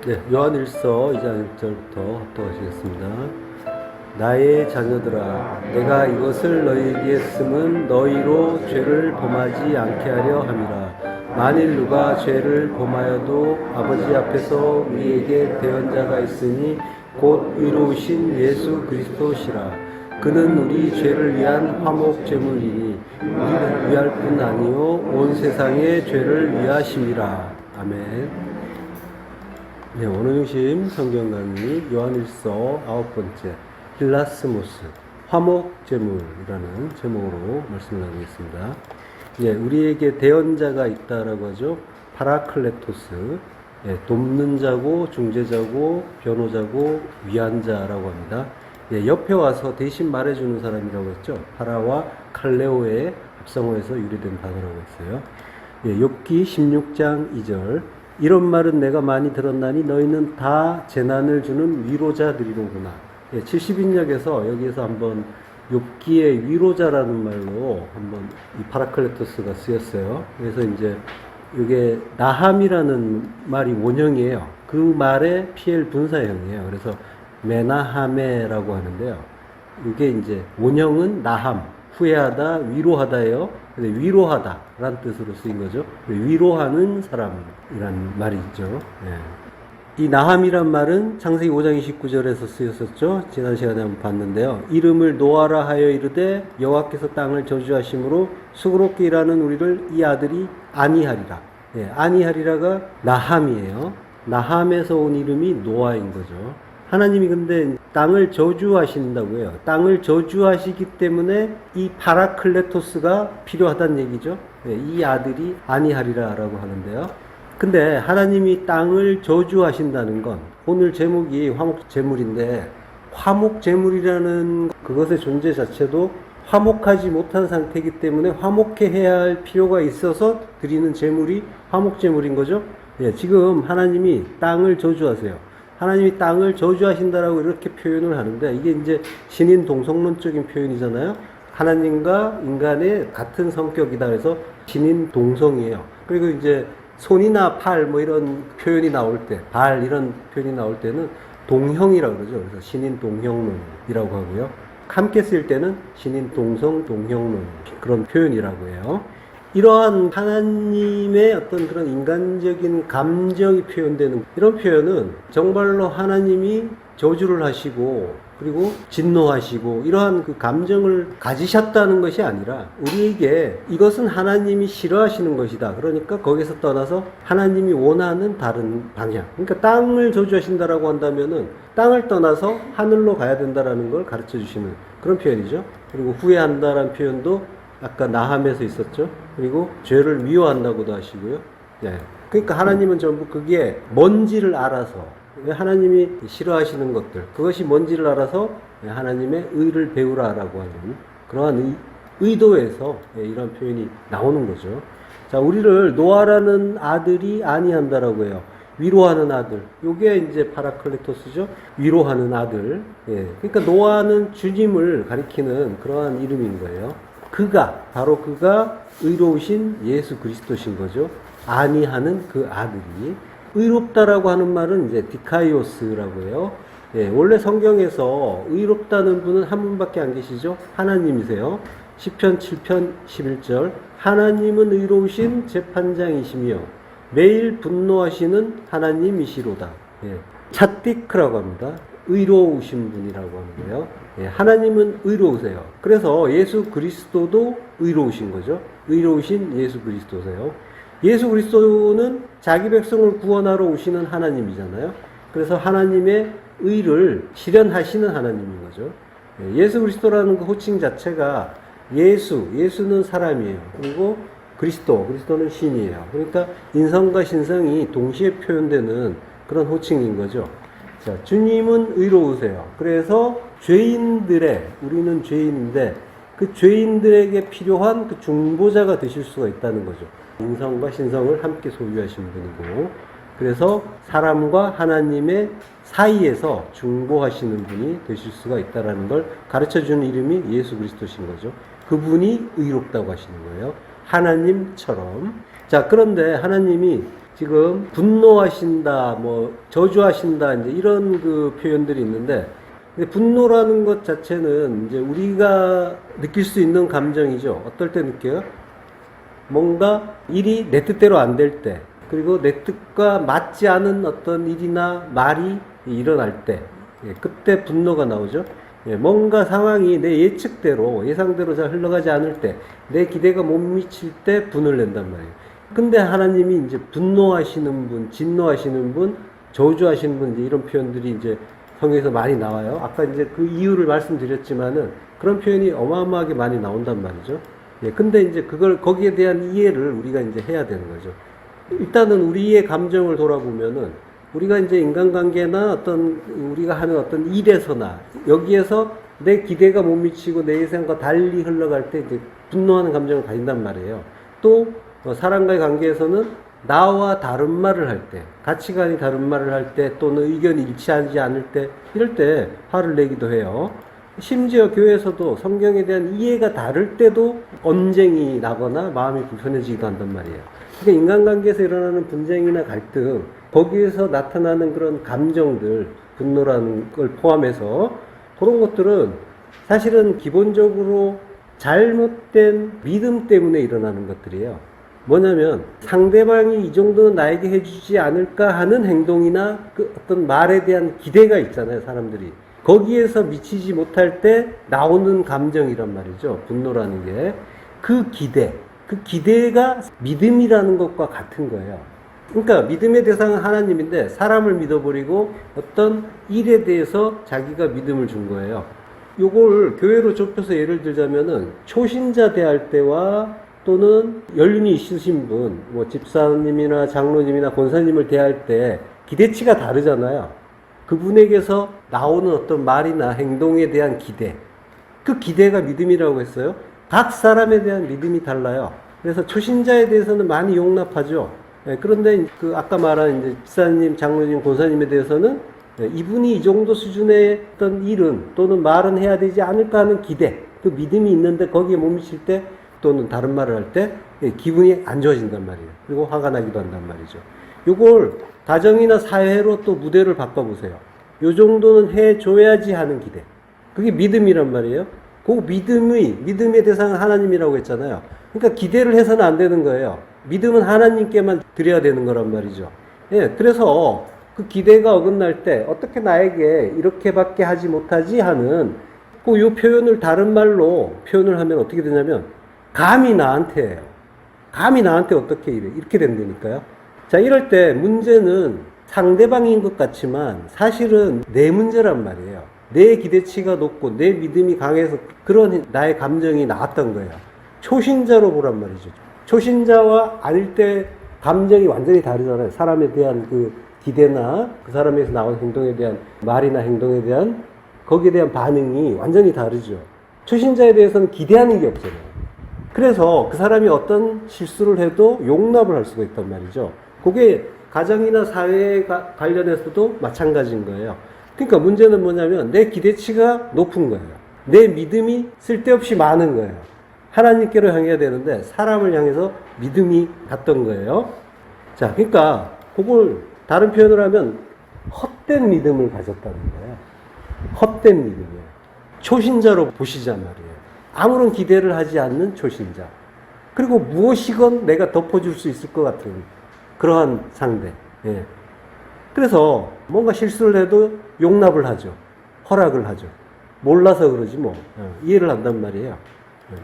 네, 요한일서 2장 1절부터 합독하시겠습니다. 나의 자녀들아, 내가 이것을 너희에게 쓰면 너희로 죄를 범하지 않게 하려 함이라. 만일 누가 죄를 범하여도 아버지 앞에서 우리에게 대언자가 있으니 곧 의로우신 예수 그리스도시라. 그는 우리 죄를 위한 화목 제물이니 우리를 위할 뿐 아니요 온 세상의 죄를 위하심이라. 아멘. 네, 오늘 중심 성경 강의 요한일서 9번째 힐라스모스 화목제물이라는 제목으로 말씀을 나누겠습니다. 네, 우리에게 대언자가 있다라고 하죠. 파라클레토스, 네, 돕는 자고 중재자고 변호자고 위안자라고 합니다. 네, 옆에 와서 대신 말해주는 사람이라고 했죠. 파라와 칼레오의 합성어에서 유래된 단어라고 했어요. 네, 욥기 16장 2절 이런 말은 내가 많이 들었나니 너희는 다 재난을 주는 위로자들이로구나. 예, 70인역에서 여기에서 한번 욥기의 위로자라는 말로 한번 이 파라클레토스가 쓰였어요. 그래서 이제 이게 나함이라는 말이 원형이에요. 그 말의 PL 분사형이에요. 그래서 메나하메라고 하는데요. 이게 이제 원형은 나함, 후회하다, 위로하다예요. 근데 위로하다라는 뜻으로 쓰인 거죠. 위로하는 사람이란 말이죠. 예. 이 나함이란 말은 창세기 5장 29절에서 쓰였었죠. 지난 시간에 한번 봤는데요. 이름을 노아라 하여 이르되 여호와께서 땅을 저주하심으로 수고롭게 일하는 우리를 이 아들이 아니하리라. 예, 아니하리라가 나함이에요. 나함에서 온 이름이 노아인 거죠. 하나님이 근데 땅을 저주하신다고 해요. 땅을 저주하시기 때문에 이 파라클레토스가 필요하다는 얘기죠. 이 아들이 아니하리라라고 하는데요. 근데 하나님이 땅을 저주하신다는 건 오늘 제목이 화목제물인데 화목제물이라는 그것의 존재 자체도 화목하지 못한 상태이기 때문에 화목해 해야 할 필요가 있어서 드리는 제물이 화목제물인 거죠. 지금 하나님이 땅을 저주하세요. 하나님이 땅을 저주하신다라고 이렇게 표현을 하는데 이게 이제 신인 동성론적인 표현이잖아요. 하나님과 인간의 같은 성격이다 해서 신인 동성이에요. 그리고 이제 손이나 팔 뭐 이런 표현이 나올 때, 발 이런 표현이 나올 때는 동형이라고 그러죠. 그래서 신인 동형론이라고 하고요. 함께 쓸 때는 신인 동성 동형론 그런 표현이라고 해요. 이러한 하나님의 어떤 그런 인간적인 감정이 표현되는 이런 표현은 정말로 하나님이 저주를 하시고 그리고 진노하시고 이러한 그 감정을 가지셨다는 것이 아니라 우리에게 이것은 하나님이 싫어하시는 것이다. 그러니까 거기서 떠나서 하나님이 원하는 다른 방향. 그러니까 땅을 저주하신다라고 한다면은 땅을 떠나서 하늘로 가야 된다라는 걸 가르쳐 주시는 그런 표현이죠. 그리고 후회한다라는 표현도 아까 나함에서 있었죠. 그리고 죄를 미워한다고도 하시고요. 네. 그러니까 하나님은 전부 그게 뭔지를 알아서 하나님이 싫어하시는 것들 그것이 뭔지를 알아서 하나님의 의를 배우라라고 하는 그러한 의도에서 이런 표현이 나오는 거죠. 자, 우리를 노아라는 아들이 아니한다라고 해요. 위로하는 아들. 요게 이제 파라클레토스죠. 위로하는 아들. 예. 그러니까 노아는 주님을 가리키는 그러한 이름인 거예요. 바로 그가 의로우신 예수 그리스도신 거죠. 아니하는 그 아들이. 의롭다라고 하는 말은 이제 디카이오스라고 해요. 예, 원래 성경에서 의롭다는 분은 한 분밖에 안 계시죠. 하나님이세요. 시편 7편 11절. 하나님은 의로우신 재판장이시며 매일 분노하시는 하나님이시로다. 예, 찻디크라고 합니다. 의로우신 분이라고 하는 거예요. 예, 하나님은 의로우세요. 그래서 예수 그리스도도 의로우신 거죠. 의로우신 예수 그리스도세요. 예수 그리스도는 자기 백성을 구원하러 오시는 하나님이잖아요. 그래서 하나님의 의를 실현하시는 하나님인 거죠. 예, 예수 그리스도라는 그 호칭 자체가 예수는 사람이에요. 그리고 그리스도는 신이에요. 그러니까 인성과 신성이 동시에 표현되는 그런 호칭인 거죠. 자, 주님은 의로우세요. 그래서 우리는 죄인인데 그 죄인들에게 필요한 그 중보자가 되실 수가 있다는 거죠. 인성과 신성을 함께 소유하신 분이고, 그래서 사람과 하나님의 사이에서 중보하시는 분이 되실 수가 있다는 걸 가르쳐주는 이름이 예수 그리스도신 거죠. 그분이 의롭다고 하시는 거예요. 하나님처럼. 자, 그런데 하나님이 지금 분노하신다, 뭐 저주하신다, 이제 이런 그 표현들이 있는데, 근데 분노라는 것 자체는 이제 우리가 느낄 수 있는 감정이죠. 어떨 때 느껴요? 뭔가 일이 내 뜻대로 안 될 때, 그리고 내 뜻과 맞지 않은 어떤 일이나 말이 일어날 때, 그때 분노가 나오죠. 뭔가 상황이 내 예측대로, 예상대로 잘 흘러가지 않을 때, 내 기대가 못 미칠 때 분을 낸단 말이에요. 근데 하나님이 이제 분노하시는 분, 진노하시는 분, 저주하시는 분, 이제 이런 표현들이 이제 성경에서 많이 나와요. 아까 이제 그 이유를 말씀드렸지만은 그런 표현이 어마어마하게 많이 나온단 말이죠. 근데 이제 그걸, 거기에 대한 이해를 우리가 이제 해야 되는 거죠. 일단은 우리의 감정을 돌아보면은 우리가 이제 인간관계나 어떤 우리가 하는 어떤 일에서나 여기에서 내 기대가 못 미치고 내 예상과 달리 흘러갈 때 이제 분노하는 감정을 가진단 말이에요. 또 사람과의 관계에서는 나와 다른 말을 할 때, 가치관이 다른 말을 할 때, 또는 의견이 일치하지 않을 때, 이럴 때 화를 내기도 해요. 심지어 교회에서도 성경에 대한 이해가 다를 때도 언쟁이 나거나 마음이 불편해지기도 한단 말이에요. 그러니까 인간관계에서 일어나는 분쟁이나 갈등, 거기에서 나타나는 그런 감정들, 분노라는 걸 포함해서 그런 것들은 사실은 기본적으로 잘못된 믿음 때문에 일어나는 것들이에요. 뭐냐면 상대방이 이 정도는 나에게 해주지 않을까 하는 행동이나 그 어떤 말에 대한 기대가 있잖아요, 사람들이. 거기에서 미치지 못할 때 나오는 감정이란 말이죠. 분노라는 게. 그 기대가 믿음이라는 것과 같은 거예요. 그러니까 믿음의 대상은 하나님인데 사람을 믿어버리고 어떤 일에 대해서 자기가 믿음을 준 거예요. 요걸 교회로 좁혀서 예를 들자면은 초신자 대할 때와 또는 연륜이 있으신 분, 뭐 집사님이나 장로님이나 권사님을 대할 때 기대치가 다르잖아요. 그분에게서 나오는 어떤 말이나 행동에 대한 기대, 그 기대가 믿음이라고 했어요. 각 사람에 대한 믿음이 달라요. 그래서 초신자에 대해서는 많이 용납하죠. 그런데 그 아까 말한 이제 집사님, 장로님, 권사님에 대해서는 이분이 이 정도 수준의 어떤 일은 또는 말은 해야 되지 않을까 하는 기대, 그 믿음이 있는데 거기에 못 미칠 때 또는 다른 말을 할 때 기분이 안 좋아진단 말이에요. 그리고 화가 나기도 한단 말이죠. 요걸 가정이나 사회로 또 무대를 바꿔보세요. 요 정도는 해줘야지 하는 기대. 그게 믿음이란 말이에요. 그 믿음의 대상은 하나님이라고 했잖아요. 그러니까 기대를 해서는 안 되는 거예요. 믿음은 하나님께만 드려야 되는 거란 말이죠. 그래서 그 기대가 어긋날 때 어떻게 나에게 이렇게밖에 하지 못하지 하는 그 요 표현을 다른 말로 표현을 하면 어떻게 되냐면 감히 나한테 어떻게 이래? 이렇게 된다니까요. 자, 이럴 때 문제는 상대방인 것 같지만 사실은 내 문제란 말이에요. 내 기대치가 높고 내 믿음이 강해서 그런 나의 감정이 나왔던 거예요. 초신자로 보란 말이죠. 초신자와 아닐 때 감정이 완전히 다르잖아요. 사람에 대한 그 기대나 그 사람에서 나온 행동에 대한 말이나 행동에 대한 거기에 대한 반응이 완전히 다르죠. 초신자에 대해서는 기대하는 게 없잖아요. 그래서 그 사람이 어떤 실수를 해도 용납을 할 수가 있단 말이죠. 그게 가정이나 사회에 관련해서도 마찬가지인 거예요. 그러니까 문제는 뭐냐면 내 기대치가 높은 거예요. 내 믿음이 쓸데없이 많은 거예요. 하나님께로 향해야 되는데 사람을 향해서 믿음이 갔던 거예요. 자, 그러니까 그걸 다른 표현을 하면 헛된 믿음을 가졌다는 거예요. 헛된 믿음이에요. 초신자로 보시잔 말이에요. 아무런 기대를 하지 않는 초신자. 그리고 무엇이건 내가 덮어줄 수 있을 것 같은 그러한 상대. 그래서 뭔가 실수를 해도 용납을 하죠. 허락을 하죠. 몰라서 그러지 뭐. 이해를 한단 말이에요.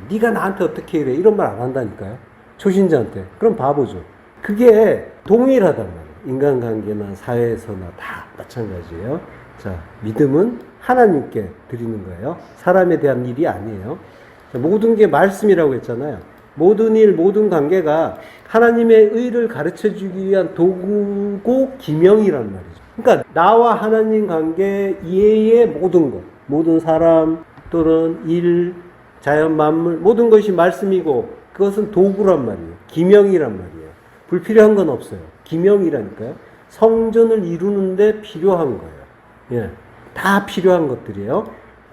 네가 나한테 어떻게 이래? 이런 말 안 한다니까요. 초신자한테. 그럼 바보죠. 그게 동일하단 말이에요. 인간관계나 사회에서나 다 마찬가지예요. 자, 믿음은 하나님께 드리는 거예요. 사람에 대한 일이 아니에요. 자, 모든 게 말씀이라고 했잖아요. 모든 일, 모든 관계가 하나님의 의를 가르쳐주기 위한 도구고 기명이란 말이죠. 그러니까 나와 하나님 관계 이외의 모든 것, 모든 사람 또는 일, 자연 만물, 모든 것이 말씀이고 그것은 도구란 말이에요. 기명이란 말이에요. 불필요한 건 없어요. 기명이라니까요. 성전을 이루는데 필요한 거예요. 다 필요한 것들이에요.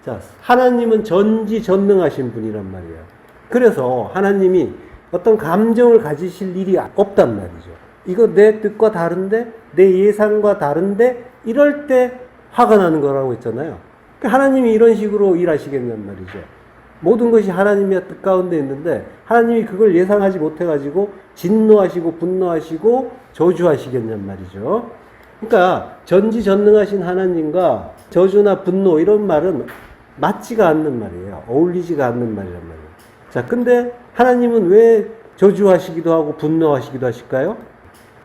자, 하나님은 전지전능하신 분이란 말이에요. 그래서 하나님이 어떤 감정을 가지실 일이 없단 말이죠. 이거 내 뜻과 다른데, 내 예상과 다른데, 이럴 때 화가 나는 거라고 했잖아요. 그러니까 하나님이 이런 식으로 일하시겠냔 말이죠. 모든 것이 하나님의 뜻 가운데 있는데 하나님이 그걸 예상하지 못해가지고 진노하시고 분노하시고 저주하시겠냔 말이죠. 그러니까 전지전능하신 하나님과 저주나 분노 이런 말은 맞지가 않는 말이에요. 어울리지가 않는 말이란 말이에요. 자, 근데 하나님은 왜 저주하시기도 하고 분노하시기도 하실까요?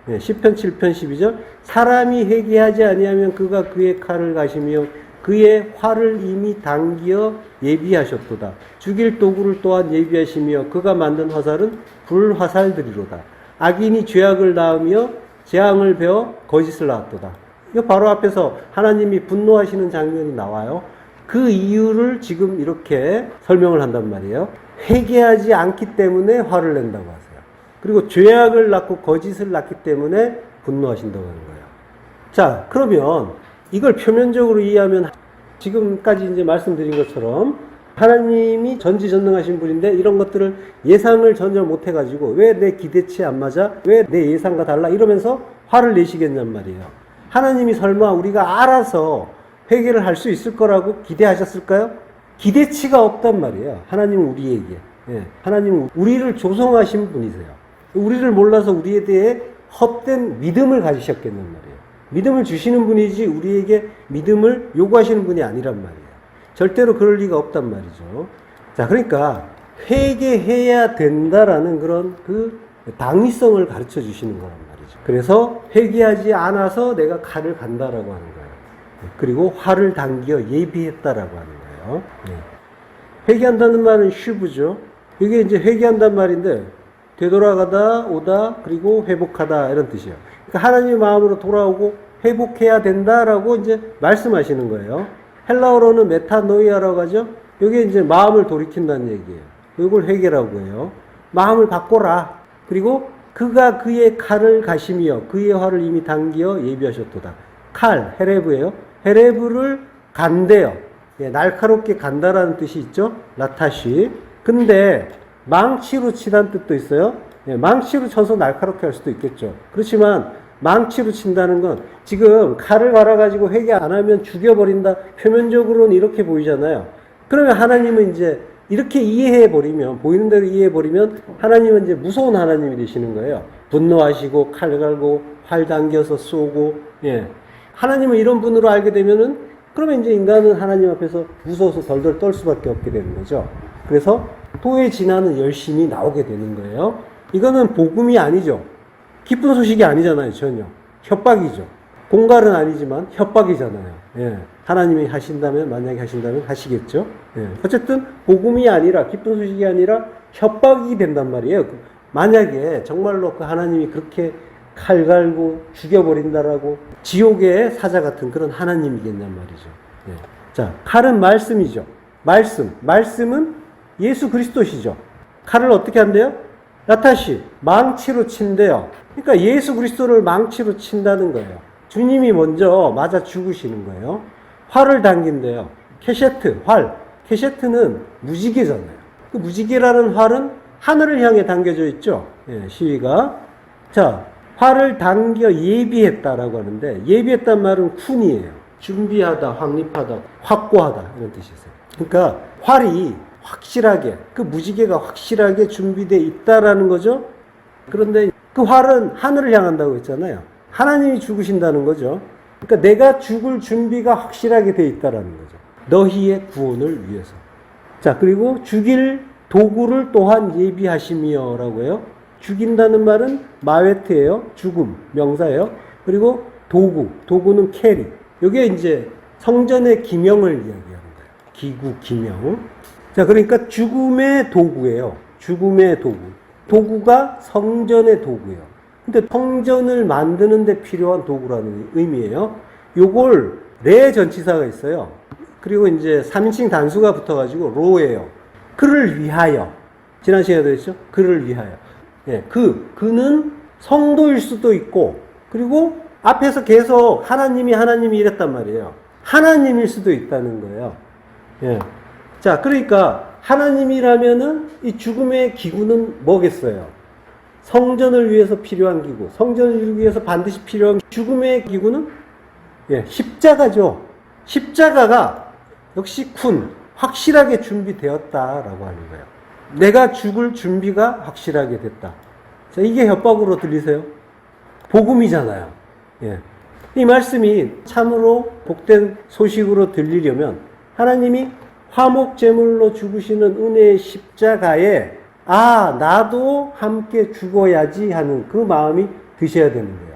네, 10편 7편 12절 사람이 회개하지 아니하면 그가 그의 칼을 가시며 그의 활을 이미 당기어 예비하셨도다. 죽일 도구를 또한 예비하시며 그가 만든 화살은 불화살들이로다. 악인이 죄악을 낳으며 재앙을 베어 거짓을 낳았도다. 이거 바로 앞에서 하나님이 분노하시는 장면이 나와요. 그 이유를 지금 이렇게 설명을 한단 말이에요. 회개하지 않기 때문에 화를 낸다고 하세요. 그리고 죄악을 낳고 거짓을 낳기 때문에 분노하신다고 하는 거예요. 자, 그러면 이걸 표면적으로 이해하면 지금까지 이제 말씀드린 것처럼 하나님이 전지전능하신 분인데 이런 것들을 예상을 전혀 못해가지고 왜 내 기대치에 안 맞아? 왜 내 예상과 달라? 이러면서 화를 내시겠냔 말이에요. 하나님이 설마 우리가 알아서 회개를 할 수 있을 거라고 기대하셨을까요? 기대치가 없단 말이에요. 하나님은 우리에게. 예, 하나님은 우리를 조성하신 분이세요. 우리를 몰라서 우리에 대해 헛된 믿음을 가지셨겠단 말이에요. 믿음을 주시는 분이지 우리에게 믿음을 요구하시는 분이 아니란 말이에요. 절대로 그럴 리가 없단 말이죠. 자, 그러니까 회개해야 된다라는 그런 그 당위성을 가르쳐 주시는 거란 말이죠. 그래서 회개하지 않아서 내가 칼을 간다라고 하는 거예요. 그리고 활을 당겨 예비했다라고 하는 거예요. 회개한다는 말은 슈브죠. 이게 이제 회개한다는 말인데 되돌아가다, 오다, 그리고 회복하다 이런 뜻이에요. 그러니까 하나님의 마음으로 돌아오고 회복해야 된다라고 이제 말씀하시는 거예요. 헬라어로는 메타노이아라고 하죠. 이게 이제 마음을 돌이킨다는 얘기예요. 이걸 회개라고 해요. 마음을 바꿔라. 그리고 그가 그의 칼을 가시며 그의 활을 이미 당기어 예비하셨도다. 칼, 헤레브예요. 헤레브를 간대요. 예, 날카롭게 간다라는 뜻이 있죠. 라타시. 근데 망치로 치다는 뜻도 있어요. 예, 망치로 쳐서 날카롭게 할 수도 있겠죠. 그렇지만 망치로 친다는 건 지금 칼을 갈아가지고 회개 안 하면 죽여버린다. 표면적으로는 이렇게 보이잖아요. 그러면 하나님은 이제 이렇게 이해해버리면, 보이는 대로 이해해버리면 하나님은 이제 무서운 하나님이 되시는 거예요. 분노하시고 칼 갈고 활 당겨서 쏘고, 예. 하나님은 이런 분으로 알게 되면은 그러면 이제 인간은 하나님 앞에서 무서워서 덜덜 떨 수밖에 없게 되는 거죠. 그래서 토의 진화는 열심히 나오게 되는 거예요. 이거는 복음이 아니죠. 기쁜 소식이 아니잖아요, 전혀. 협박이죠. 공갈은 아니지만 협박이잖아요. 예. 하나님이 하신다면, 만약에 하신다면 하시겠죠. 예. 어쨌든 복음이 아니라, 기쁜 소식이 아니라 협박이 된단 말이에요. 만약에 정말로 그 하나님이 그렇게 칼 갈고 죽여버린다라고 지옥의 사자 같은 그런 하나님이겠냔 말이죠. 예. 자, 칼은 말씀이죠. 말씀은 예수 그리스도시죠. 칼을 어떻게 한대요? 라타시, 망치로 친대요. 그러니까 예수 그리스도를 망치로 친다는 거예요. 주님이 먼저 맞아 죽으시는 거예요. 활을 당긴대요. 케셰트, 활. 케셰트는 무지개잖아요. 그 무지개라는 활은 하늘을 향해 당겨져 있죠. 예, 시위가. 자, 활을 당겨 예비했다라고 하는데, 예비했단 말은 쿤이에요. 준비하다, 확립하다, 확고하다 이런 뜻이 있어요. 그러니까 활이 확실하게, 그 무지개가 확실하게 준비되어 있다라는 거죠. 그런데 그 활은 하늘을 향한다고 했잖아요. 하나님이 죽으신다는 거죠. 그러니까 내가 죽을 준비가 확실하게 되어 있다라는 거죠. 너희의 구원을 위해서. 자, 그리고 죽일 도구를 또한 예비하시며 라고 해요. 죽인다는 말은 마웨트예요. 죽음, 명사예요. 그리고 도구는 캐리. 이게 이제 성전의 기명을 이야기하는 거예요. 기구, 기명. 자, 그러니까 죽음의 도구예요. 죽음의 도구. 도구가 성전의 도구예요. 근데 성전을 만드는 데 필요한 도구라는 의미예요. 요걸 네 전치사가 있어요. 그리고 이제 3인칭 단수가 붙어가지고 로예요. 그를 위하여. 지난 시간에도 했죠? 그를 위하여. 예, 그는 성도일 수도 있고, 그리고 앞에서 계속 하나님이 이랬단 말이에요. 하나님일 수도 있다는 거예요. 예. 자, 그러니까 하나님이라면은 이 죽음의 기구는 뭐겠어요? 성전을 위해서 필요한 기구, 성전을 이루기 위해서 반드시 필요한 죽음의 기구는 십자가죠. 십자가가 역시 확실하게 준비되었다라고 하는 거예요. 내가 죽을 준비가 확실하게 됐다. 자, 이게 협박으로 들리세요? 복음이잖아요. 이 말씀이 참으로 복된 소식으로 들리려면 하나님이 화목제물로 죽으시는 은혜의 십자가에 나도 함께 죽어야지 하는 그 마음이 드셔야 되는 거예요.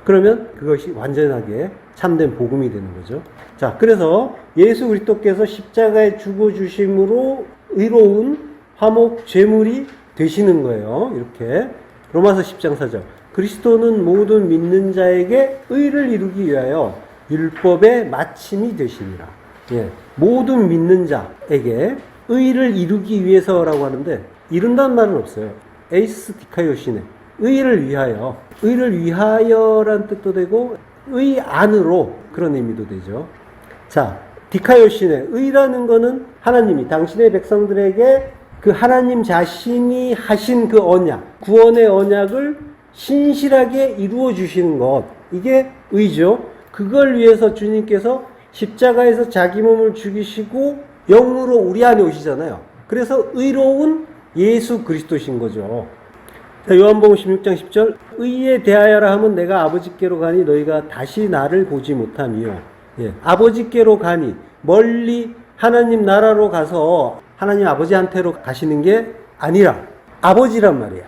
그러면 그것이 완전하게 참된 복음이 되는 거죠. 자, 그래서 예수 그리스도께서 십자가에 죽어주심으로 의로운 화목제물이 되시는 거예요. 이렇게 로마서 10장 4절 그리스도는 모든 믿는 자에게 의를 이루기 위하여 율법의 마침이 되시니라. 모든 믿는 자에게 의를 이루기 위해서라고 하는데 이룬다는 말은 없어요. 에이스 디카요시네. 의를 위하여란 뜻도 되고 의 안으로 그런 의미도 되죠. 자, 디카요시네. 의라는 거는 하나님이 당신의 백성들에게 그 하나님 자신이 하신 그 언약, 구원의 언약을 신실하게 이루어 주시는 것. 이게 의죠. 그걸 위해서 주님께서 십자가에서 자기 몸을 죽이시고 영으로 우리 안에 오시잖아요. 그래서 의로운 예수 그리스도신 거죠. 자, 요한복음 16장 10절 의에 대하여라 하면 내가 아버지께로 가니 너희가 다시 나를 보지 못하며 아버지께로 가니 멀리 하나님 나라로 가서 하나님 아버지한테로 가시는 게 아니라 아버지란 말이에요.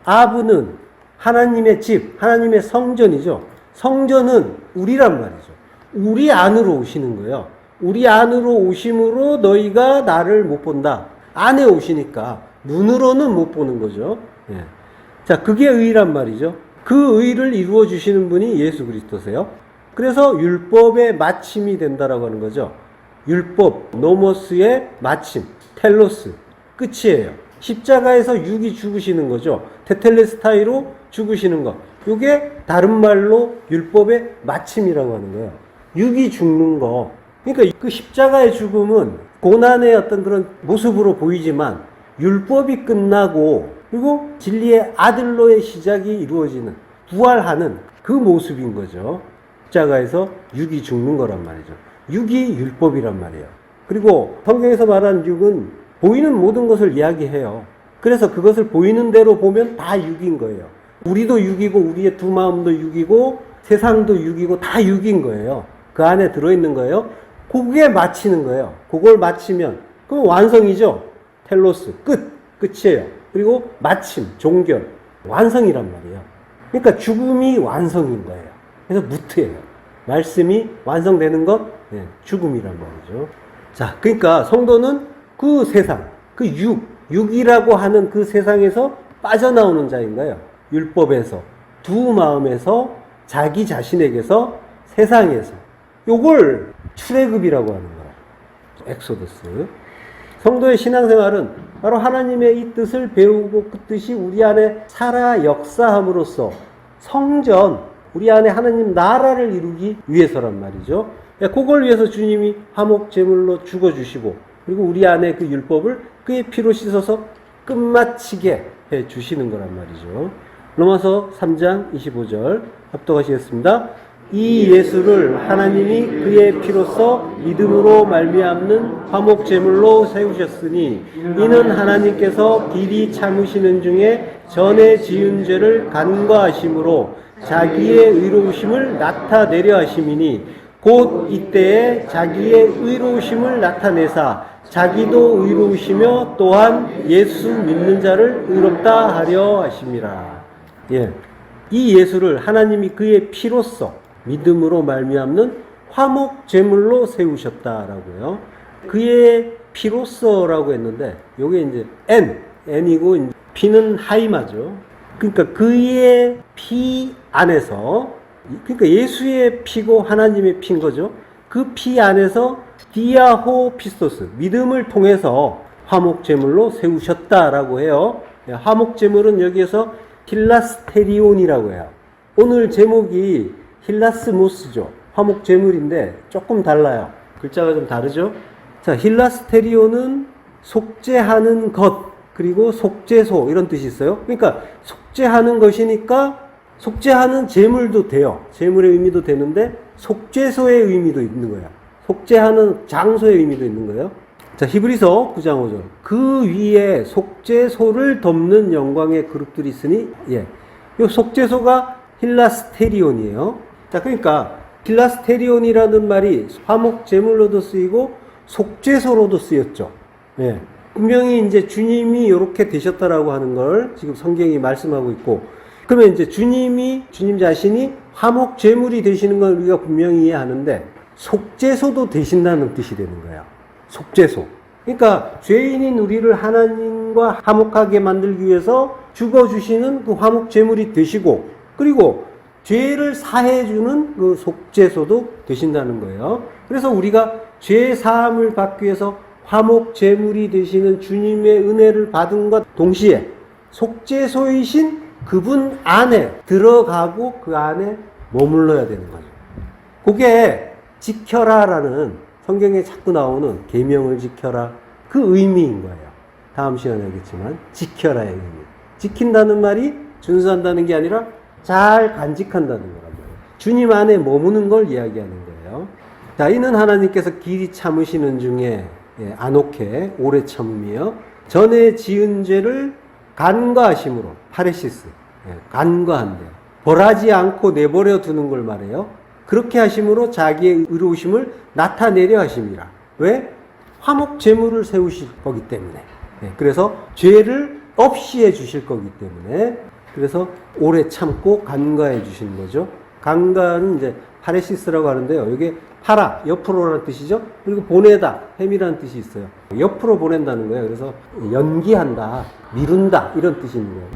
아부는 하나님의 집, 하나님의 성전이죠. 성전은 우리란 말이죠. 우리 안으로 오시는 거예요. 우리 안으로 오심으로 너희가 나를 못 본다. 안에 오시니까 눈으로는 못 보는 거죠. 자, 그게 의란 말이죠. 그 의를 이루어 주시는 분이 예수 그리스도세요. 그래서 율법의 마침이 된다라고 하는 거죠. 율법, 노모스의 마침, 텔로스, 끝이에요. 십자가에서 육이 죽으시는 거죠. 테텔레스타이로 죽으시는 것. 이게 다른 말로 율법의 마침이라고 하는 거예요. 육이 죽는 거. 그러니까 그 십자가의 죽음은 고난의 어떤 그런 모습으로 보이지만 율법이 끝나고 그리고 진리의 아들로의 시작이 이루어지는 부활하는 그 모습인 거죠. 십자가에서 육이 죽는 거란 말이죠. 육이 율법이란 말이에요. 그리고 성경에서 말하는 육은 보이는 모든 것을 이야기해요. 그래서 그것을 보이는 대로 보면 다 육인 거예요. 우리도 육이고 우리의 두 마음도 육이고 세상도 육이고 다 육인 거예요. 그 안에 들어있는 거예요. 그게 마치는 거예요. 그걸 마치면 그럼 완성이죠. 텔로스, 끝이에요. 그리고 마침, 종결, 완성이란 말이에요. 그러니까 죽음이 완성인 거예요. 그래서 무트예요. 말씀이 완성되는 것, 죽음이란 말이죠. 자, 그러니까 성도는 그 세상, 그 육이라고 하는 그 세상에서 빠져나오는 자인 거예요. 율법에서, 두 마음에서, 자기 자신에게서, 세상에서. 요걸 출애굽이라고 하는 거예요. 엑소더스. 성도의 신앙생활은 바로 하나님의 이 뜻을 배우고 그 뜻이 우리 안에 살아 역사함으로써 성전, 우리 안에 하나님 나라를 이루기 위해서란 말이죠. 그걸 위해서 주님이 화목제물로 죽어주시고 그리고 우리 안에 그 율법을 그의 피로 씻어서 끝마치게 해주시는 거란 말이죠. 로마서 3장 25절 합독하시겠습니다. 이 예수를 하나님이 그의 피로써 믿음으로 말미암는 화목제물로 세우셨으니 이는 하나님께서 길이 참으시는 중에 전에 지은 죄를 간과하심으로 자기의 의로우심을 나타내려 하심이니 곧 이때에 자기의 의로우심을 나타내사 자기도 의로우시며 또한 예수 믿는 자를 의롭다 하려 하심이라. 이 예수를 하나님이 그의 피로써 믿음으로 말미암는 화목 제물로 세우셨다라고요. 그의 피로써라고 했는데 요게 이제 N이고 피는 하이마죠. 그러니까 그의 피 안에서, 그러니까 예수의 피고 하나님의 피인 거죠. 그 피 안에서 디아호 피스토스, 믿음을 통해서 화목 제물로 세우셨다라고 해요. 화목 제물은 여기에서 힐라스테리온이라고 해요. 오늘 제목이 힐라스모스죠. 화목 제물인데 조금 달라요. 글자가 좀 다르죠. 자, 힐라스테리온은 속죄하는 것, 그리고 속죄소 이런 뜻이 있어요. 그러니까 속죄하는 것이니까 속죄하는 제물도 돼요. 제물의 의미도 되는데 속죄소의 의미도 있는 거야. 속죄하는 장소의 의미도 있는 거예요. 자, 히브리서 9장 5절. 그 위에 속죄소를 덮는 영광의 그룹들이 있으니, 이 속죄소가 힐라스테리온이에요. 자, 그러니까 힐라스테리온이라는 말이 화목 제물로도 쓰이고 속죄소로도 쓰였죠. 예. 분명히 이제 주님이 이렇게 되셨다라고 하는 걸 지금 성경이 말씀하고 있고, 그러면 이제 주님 자신이 화목 제물이 되시는 걸 우리가 분명히 이해하는데 속죄소도 되신다는 뜻이 되는 거예요. 속죄소. 그러니까 죄인인 우리를 하나님과 화목하게 만들기 위해서 죽어주시는 그 화목 제물이 되시고, 그리고 죄를 사해주는 그 속죄소도 되신다는 거예요. 그래서 우리가 죄 사함을 받기 위해서 화목 제물이 되시는 주님의 은혜를 받은과 동시에 속죄소이신 그분 안에 들어가고 그 안에 머물러야 되는 거죠. 그게 지켜라라는 성경에 자꾸 나오는 계명을 지켜라 그 의미인 거예요. 다음 시간에 하겠지만 지켜라의 의미. 지킨다는 말이 준수한다는 게 아니라 잘 간직한다는 거란 말이에요. 주님 안에 머무는 걸 이야기하는 거예요. 자, 이는 하나님께서 길이 참으시는 중에 안옥해 오래 참으며 전에 지은 죄를 간과하심으로 파레시스 간과한대요. 벌하지 않고 내버려 두는 걸 말해요. 그렇게 하심으로 자기의 의로우심을 나타내려 하심이라. 왜? 화목 제물을 세우실 거기 때문에. 그래서 죄를 없이 해 주실 거기 때문에. 그래서 오래 참고 간과해 주시는 거죠. 간과는 이제 파레시스라고 하는데요. 이게 파라, 옆으로라는 뜻이죠. 그리고 보내다, 햄이라는 뜻이 있어요. 옆으로 보낸다는 거예요. 그래서 연기한다, 미룬다 이런 뜻이 있는 거예요.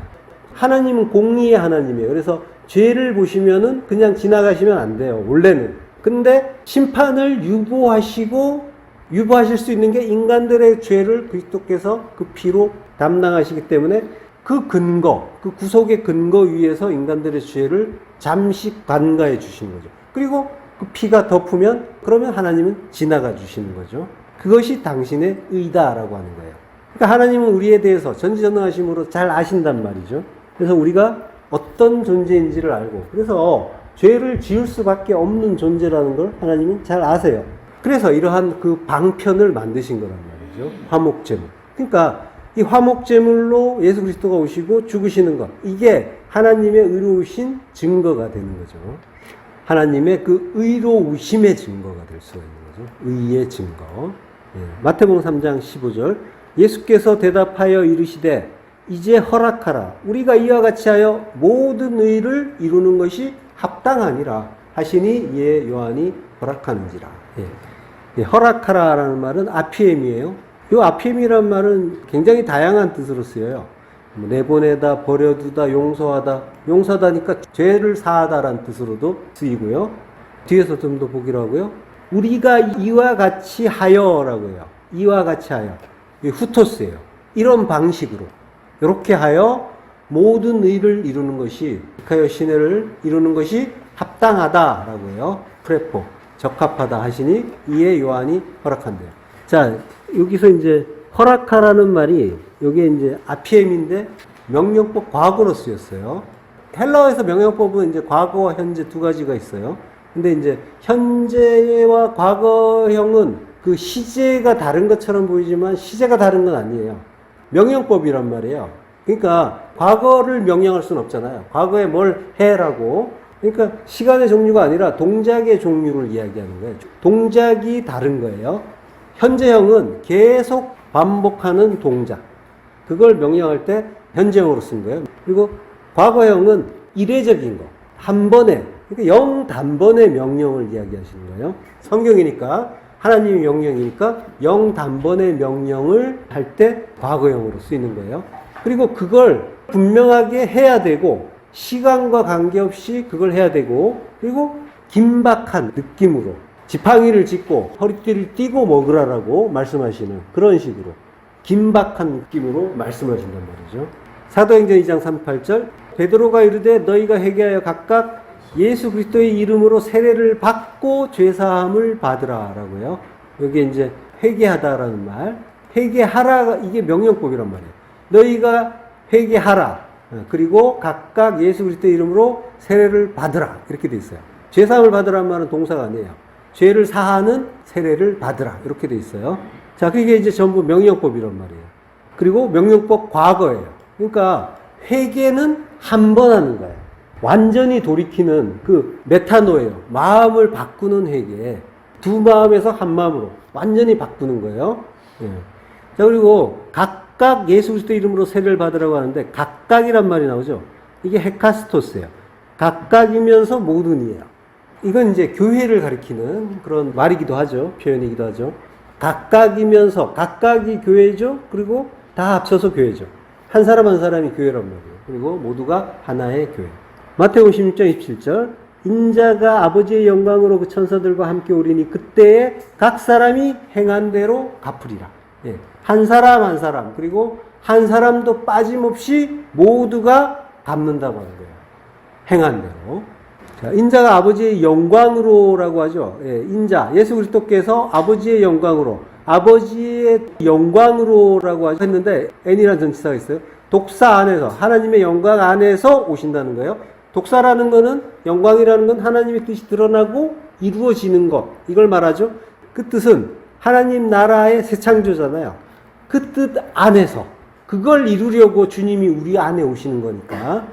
하나님은 공의의 하나님이에요. 그래서 죄를 보시면은 그냥 지나가시면 안 돼요. 원래는. 근데 심판을 유보하실 수 있는 게 인간들의 죄를 그리스도께서 그 피로 담당하시기 때문에 그 근거, 그 구속의 근거 위에서 인간들의 죄를 잠시 간과해 주시는 거죠. 그리고 그 피가 덮으면 그러면 하나님은 지나가 주시는 거죠. 그것이 당신의 의다라고 하는 거예요. 그러니까 하나님은 우리에 대해서 전지전능하심으로 잘 아신단 말이죠. 그래서 우리가 어떤 존재인지를 알고, 그래서 죄를 지을 수밖에 없는 존재라는 걸 하나님은 잘 아세요. 그래서 이러한 그 방편을 만드신 거란 말이죠. 화목제물. 그러니까 이 화목제물로 예수 그리스도가 오시고 죽으시는 것, 이게 하나님의 의로우신 증거가 되는 거죠. 하나님의 그 의로우심의 증거가 될 수가 있는 거죠. 의의 증거. 마태복음 3장 15절. 예수께서 대답하여 이르시되 이제 허락하라. 우리가 이와 같이 하여 모든 의를 이루는 것이 합당하니라 하시니 이에 요한이 허락하는지라. 허락하라라는 말은 아피엠이에요. 이 아피엠이라는 말은 굉장히 다양한 뜻으로 쓰여요. 내보내다, 버려두다, 용서하다. 용서하다니까 죄를 사하다라는 뜻으로도 쓰이고요. 뒤에서 좀 더 보기로 하고요. 우리가 이와 같이 하여라고 해요. 이와 같이 하여. 이게 후토스예요. 이런 방식으로. 이렇게 하여 모든 의를 이루는 것이, 하여 신혜를 이루는 것이 합당하다라고 해요. 프레포. 적합하다 하시니 이에 요한이 허락한대요. 자, 여기서 이제 허락하라는 말이 여기에 이제 아피엠인데 명령법 과거로 쓰였어요. 헬라어에서 명령법은 이제 과거와 현재 두 가지가 있어요. 근데 이제 현재와 과거형은 그 시제가 다른 것처럼 보이지만 시제가 다른 건 아니에요. 명령법이란 말이에요. 그러니까 과거를 명령할 수는 없잖아요. 과거에 뭘 해라고. 그러니까 시간의 종류가 아니라 동작의 종류를 이야기하는 거예요. 동작이 다른 거예요. 현재형은 계속 반복하는 동작. 그걸 명령할 때 현재형으로 쓴 거예요. 그리고 과거형은 이례적인 거. 한 번에, 그러니까 영단번의 명령을 이야기하시는 거예요. 성경이니까, 하나님의 명령이니까 영단번의 명령을 할 때 과거형으로 쓰이는 거예요. 그리고 그걸 분명하게 해야 되고, 시간과 관계없이 그걸 해야 되고, 그리고 긴박한 느낌으로 지팡이를 짚고 허리띠를 띠고 먹으라라고 말씀하시는 그런 식으로 긴박한 느낌으로 말씀하신단 말이죠. 사도행전 2장 38절. 베드로가 이르되 너희가 회개하여 각각 예수 그리스도의 이름으로 세례를 받고 죄사함을 받으라라고요. 여기 이제 회개하다라는 말, 회개하라, 이게 명령법이란 말이에요. 너희가 회개하라. 그리고 각각 예수 그리스도의 이름으로 세례를 받으라. 이렇게 돼 있어요. 죄사함을 받으라는 말은 동사가 아니에요. 죄를 사하는 세례를 받으라. 이렇게 돼 있어요. 자, 그게 이제 전부 명령법이란 말이에요. 그리고 명령법 과거예요. 그러니까 회개는 한 번 하는 거예요. 완전히 돌이키는 그 메타노예요. 마음을 바꾸는 회개. 두 마음에서 한 마음으로 완전히 바꾸는 거예요. 예. 자, 그리고 각각 예수 그리스도 이름으로 세례를 받으라고 하는데 각각이란 말이 나오죠. 이게 헤카스토스예요. 각각이면서 모든이에요. 이건 이제 교회를 가리키는 그런 말이기도 하죠. 표현이기도 하죠. 각각이면서 각각이 교회죠. 그리고 다 합쳐서 교회죠. 한 사람 한 사람이 교회란 말이에요. 그리고 모두가 하나의 교회. 마태복음 16장 27절 인자가 아버지의 영광으로 그 천사들과 함께 오리니 그때에 각 사람이 행한 대로 갚으리라. 예. 한 사람 한 사람 그리고 한 사람도 빠짐없이 모두가 갚는다고 하는 거예요. 행한 대로. 자, 인자가 아버지의 영광으로라고 하죠. 예, 인자 예수 그리스도께서 아버지의 영광으로 아버지의 영광으로라고 했는데 n이라는 전치사가 있어요. 독사 안에서 하나님의 영광 안에서 오신다는 거예요. 독사라는 거는 영광이라는 건 하나님의 뜻이 드러나고 이루어지는 것 이걸 말하죠. 그 뜻은 하나님 나라의 새 창조잖아요. 그 뜻 안에서 그걸 이루려고 주님이 우리 안에 오시는 거니까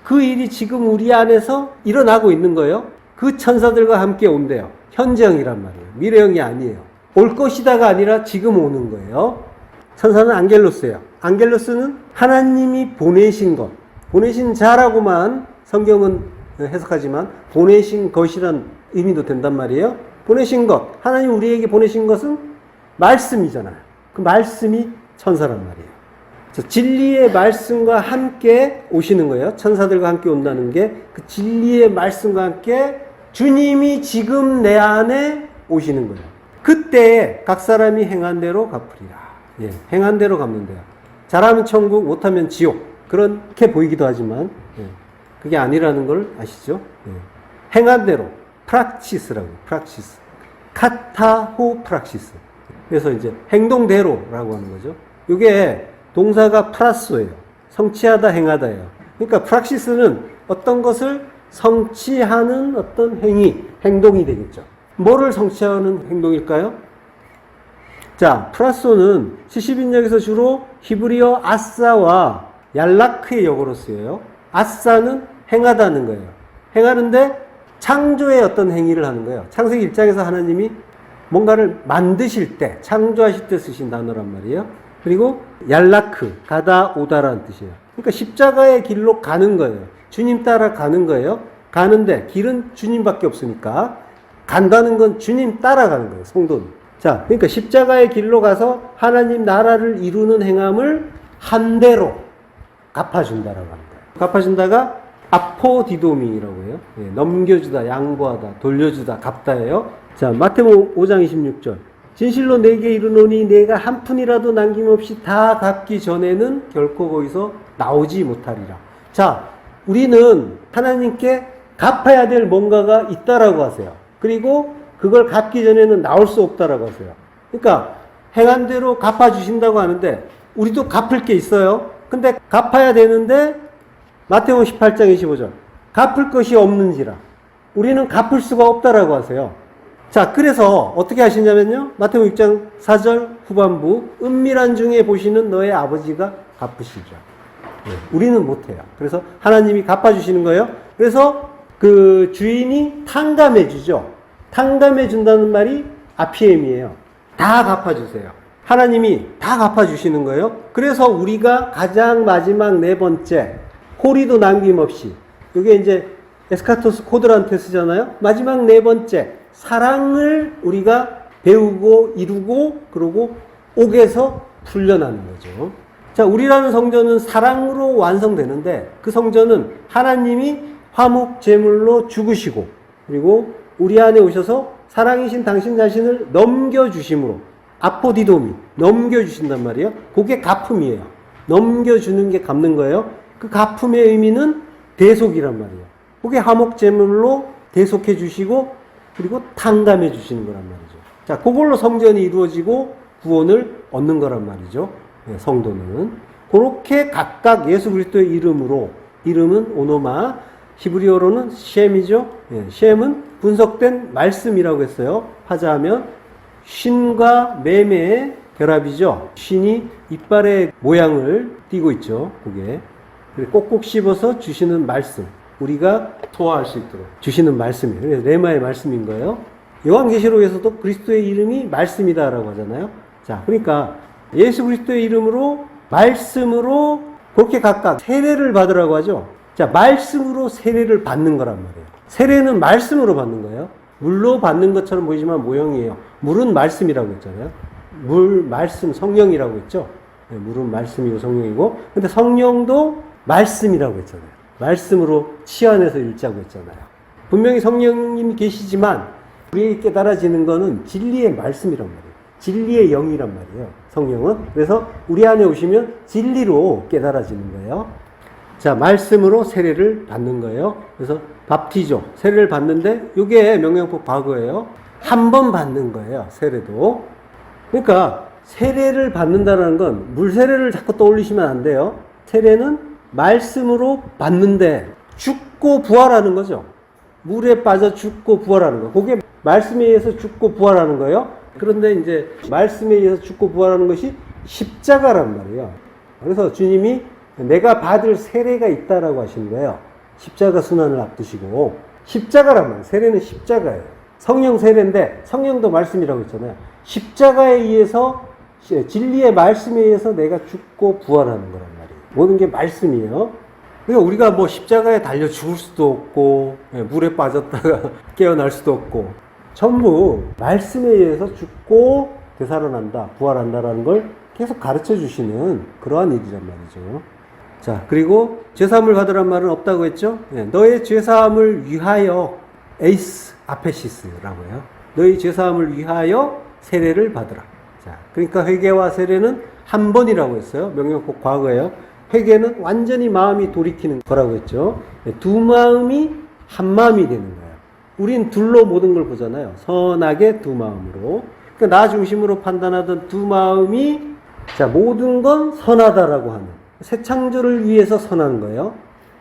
그 일이 지금 우리 안에서 일어나고 있는 거예요. 그 천사들과 함께 온대요. 현재형이란 말이에요. 미래형이 아니에요. 올 것이다가 아니라 지금 오는 거예요. 천사는 안겔로스예요. 안겔로스는 하나님이 보내신 것, 보내신 자라고만 성경은 해석하지만 보내신 것이란 의미도 된단 말이에요. 보내신 것, 하나님 우리에게 보내신 것은 말씀이잖아요. 그 말씀이 천사란 말이에요. 진리의 말씀과 함께 오시는 거예요. 천사들과 함께 온다는 게 그 진리의 말씀과 함께 주님이 지금 내 안에 오시는 거예요. 그때 각 사람이 행한 대로 갚으리라. 예, 행한 대로 갚는데요. 잘하면 천국, 못하면 지옥. 그렇게 보이기도 하지만 예, 그게 아니라는 걸 아시죠? 예. 행한 대로 프락시스라고 프락시스. 카타호 프락시스. 그래서 이제 행동대로라고 하는 거죠. 이게 동사가 프라소예요. 성취하다, 행하다예요. 그러니까 프락시스는 어떤 것을 성취하는 어떤 행위, 행동이 되겠죠. 뭐를 성취하는 행동일까요? 자, 프라소는 70인역에서 주로 히브리어 아싸와 얄라크의 역어로 쓰여요. 아싸는 행하다는 거예요. 행하는데 창조의 어떤 행위를 하는 거예요. 창세기 1장에서 하나님이 뭔가를 만드실 때, 창조하실 때 쓰신 단어란 말이에요. 그리고 얄라크, 가다, 오다라는 뜻이에요. 그러니까 십자가의 길로 가는 거예요. 주님 따라 가는 거예요. 가는데 길은 주님밖에 없으니까 간다는 건 주님 따라가는 거예요. 성도는. 자, 그러니까 십자가의 길로 가서 하나님 나라를 이루는 행함을 한 대로 갚아준다라고 하는 거예요. 갚아준다가 아포디도미라고 해요. 예, 넘겨주다, 양보하다, 돌려주다, 갚다예요. 자, 마태복음 5장 26절. 진실로 내게 이르노니 내가 한 푼이라도 남김없이 다 갚기 전에는 결코 거기서 나오지 못하리라. 자, 우리는 하나님께 갚아야 될 뭔가가 있다라고 하세요. 그리고 그걸 갚기 전에는 나올 수 없다라고 하세요. 그러니까 행한 대로 갚아주신다고 하는데 우리도 갚을 게 있어요. 근데 갚아야 되는데 마태복음 18장 25절. 갚을 것이 없는지라. 우리는 갚을 수가 없다라고 하세요. 자, 그래서 어떻게 하시냐면요. 마태복음 6장 4절 후반부 은밀한 중에 보시는 너의 아버지가 갚으시죠. 네, 우리는 못해요. 그래서 하나님이 갚아주시는 거예요. 그래서 그 주인이 탕감해 주죠. 탕감해 준다는 말이 아피엠이에요. 다 갚아주세요. 하나님이 다 갚아주시는 거예요. 그래서 우리가 가장 마지막 네 번째 호리도 남김없이 이게 이제 에스카토스 코드란테 쓰잖아요. 마지막 네 번째 사랑을 우리가 배우고 이루고 그러고 옥에서 풀려나는 거죠. 자, 우리라는 성전은 사랑으로 완성되는데 그 성전은 하나님이 화목 제물로 죽으시고 그리고 우리 안에 오셔서 사랑이신 당신 자신을 넘겨주심으로 아포디도미 넘겨주신단 말이에요. 그게 갚음이에요. 넘겨주는 게 갚는 거예요. 그 갚음의 의미는 대속이란 말이에요. 그게 화목 제물로 대속해 주시고 그리고 탕감해 주시는 거란 말이죠. 자, 그걸로 성전이 이루어지고 구원을 얻는 거란 말이죠. 네, 성도는. 그렇게 각각 예수 그리스도의 이름으로, 이름은 오노마, 히브리어로는 셴이죠. 예, 셴은 분석된 말씀이라고 했어요. 하자하면 신과 매매의 결합이죠. 신이 이빨의 모양을 띠고 있죠. 그게 꼭꼭 씹어서 주시는 말씀, 우리가 소화할 수 있도록 주시는 말씀이에요. 그래서 레마의 말씀인 거예요. 요한계시록에서도 그리스도의 이름이 말씀이다라고 하잖아요. 자, 그러니까 예수 그리스도의 이름으로, 말씀으로 그렇게 각각 세례를 받으라고 하죠. 자, 말씀으로 세례를 받는 거란 말이에요. 세례는 말씀으로 받는 거예요. 물로 받는 것처럼 보이지만 모형이에요. 물은 말씀이라고 했잖아요. 물, 말씀, 성령이라고 했죠. 네, 물은 말씀이고 성령이고, 근데 성령도 말씀이라고 했잖아요. 말씀으로 치환해서 읽자고 했잖아요. 분명히 성령님이 계시지만 우리에게 깨달아지는 거는 진리의 말씀이란 말이에요. 진리의 영이란 말이에요. 성령은. 그래서 우리 안에 오시면 진리로 깨달아지는 거예요. 자, 말씀으로 세례를 받는 거예요. 그래서 밥티조, 세례를 받는데 이게 명령법 과거예요. 한 번 받는 거예요. 세례도. 그러니까 세례를 받는다는 건 물세례를 자꾸 떠올리시면 안 돼요. 세례는 말씀으로 받는데 죽고 부활하는 거죠. 물에 빠져 죽고 부활하는 거. 그게 말씀에 의해서 죽고 부활하는 거예요. 그런데 이제 말씀에 의해서 죽고 부활하는 것이 십자가란 말이에요. 그래서 주님이 내가 받을 세례가 있다라고 하신 거예요. 십자가 순환을 앞두시고. 십자가란 말이에요. 세례는 십자가예요. 성령 세례인데 성령도 말씀이라고 했잖아요. 십자가에 의해서, 진리의 말씀에 의해서 내가 죽고 부활하는 거란 말이에요. 모든 게 말씀이에요. 그러니까 우리가 뭐 십자가에 달려 죽을 수도 없고, 물에 빠졌다가 깨어날 수도 없고, 전부 말씀에 의해서 죽고 되살아난다, 부활한다라는 걸 계속 가르쳐 주시는 그러한 일이란 말이죠. 자, 그리고 죄사함을 받으란 말은 없다고 했죠? 너의 죄사함을 위하여, 에이스 아페시스라고 해요. 너의 죄사함을 위하여 세례를 받으라. 자, 그러니까 회개와 세례는 한 번이라고 했어요. 명령법 과거예요. 회개는 완전히 마음이 돌이키는 거라고 했죠. 두 마음이 한 마음이 되는 거예요. 우린 둘로 모든 걸 보잖아요. 선하게 두 마음으로. 그러니까 나 중심으로 판단하던 두 마음이, 자, 모든 건 선하다라고 하는, 새 창조를 위해서 선한 거예요.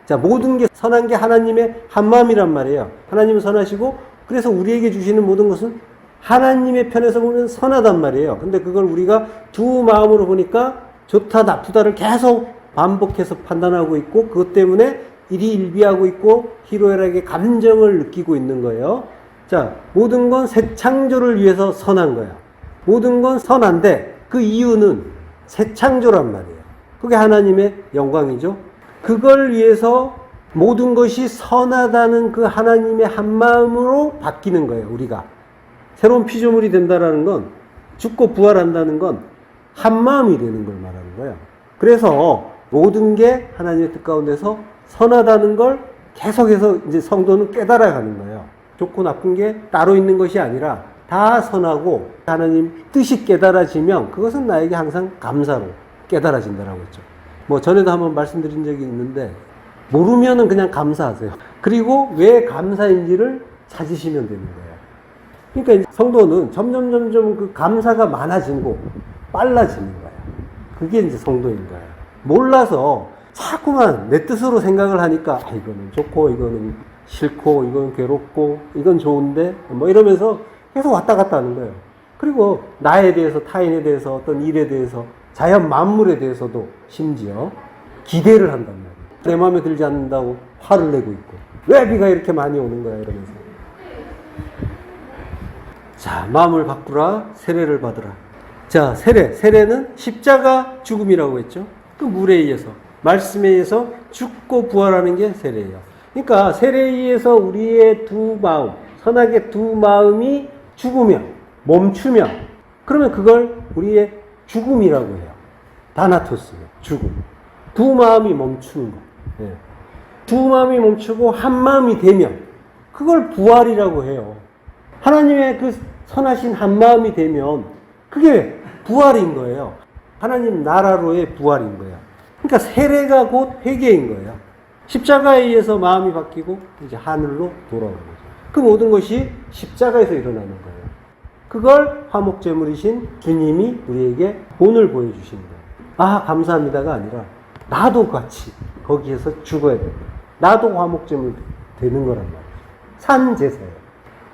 자, 모든 게 선한 게 하나님의 한 마음이란 말이에요. 하나님은 선하시고, 그래서 우리에게 주시는 모든 것은 하나님의 편에서 보면 선하단 말이에요. 근데 그걸 우리가 두 마음으로 보니까 좋다 나쁘다를 계속 반복해서 판단하고 있고, 그것 때문에 일희일비하고 있고 희로애락의 감정을 느끼고 있는 거예요. 자, 모든 건 새 창조를 위해서 선한 거야. 모든 건 선한데 그 이유는 새 창조란 말이에요. 그게 하나님의 영광이죠. 그걸 위해서 모든 것이 선하다는 그 하나님의 한마음으로 바뀌는 거예요. 우리가 새로운 피조물이 된다라는 건, 죽고 부활한다는 건 한마음이 되는 걸 말하는 거예요. 그래서 모든 게 하나님의 뜻 가운데서 선하다는 걸 계속해서 이제 성도는 깨달아가는 거예요. 좋고 나쁜 게 따로 있는 것이 아니라 다 선하고 하나님 뜻이 깨달아지면 그것은 나에게 항상 감사로 깨달아진다라고 했죠. 뭐 전에도 한번 말씀드린 적이 있는데, 모르면은 그냥 감사하세요. 그리고 왜 감사인지를 찾으시면 되는 거예요. 그러니까 성도는 점점 그 감사가 많아지고 빨라지는 거예요. 그게 이제 성도인 거예요. 몰라서 자꾸만 내 뜻으로 생각을 하니까, 이거는 좋고 이거는 싫고 이건 괴롭고 이건 좋은데 뭐 이러면서 계속 왔다 갔다 하는 거예요. 그리고 나에 대해서, 타인에 대해서, 어떤 일에 대해서, 자연 만물에 대해서도 심지어 기대를 한단 말이에요. 내 마음에 들지 않는다고 화를 내고 있고, 왜 비가 이렇게 많이 오는 거야 이러면서. 자, 마음을 바꾸라, 세례를 받으라. 자, 세례는 십자가 죽음이라고 했죠. 그 물에 의해서, 말씀에 의해서 죽고 부활하는 게 세례예요. 그러니까 세례에 의해서 우리의 두 마음, 선하게 두 마음이 죽으면, 멈추면, 그러면 그걸 우리의 죽음이라고 해요. 다나토스, 죽음. 두 마음이 멈추는 거. 예. 두 마음이 멈추고 한 마음이 되면 그걸 부활이라고 해요. 하나님의 그 선하신 한 마음이 되면 그게 부활인 거예요. 하나님 나라로의 부활인 거예요. 그러니까 세례가 곧 회개인 거예요. 십자가에 의해서 마음이 바뀌고 이제 하늘로 돌아오는 거죠. 그 모든 것이 십자가에서 일어나는 거예요. 그걸 화목제물이신 주님이 우리에게 본을 보여주시는 거예요. 아, 감사합니다가 아니라 나도 같이 거기에서 죽어야 돼. 나도 화목제물 되는 거란 말이에요. 산 제사예요.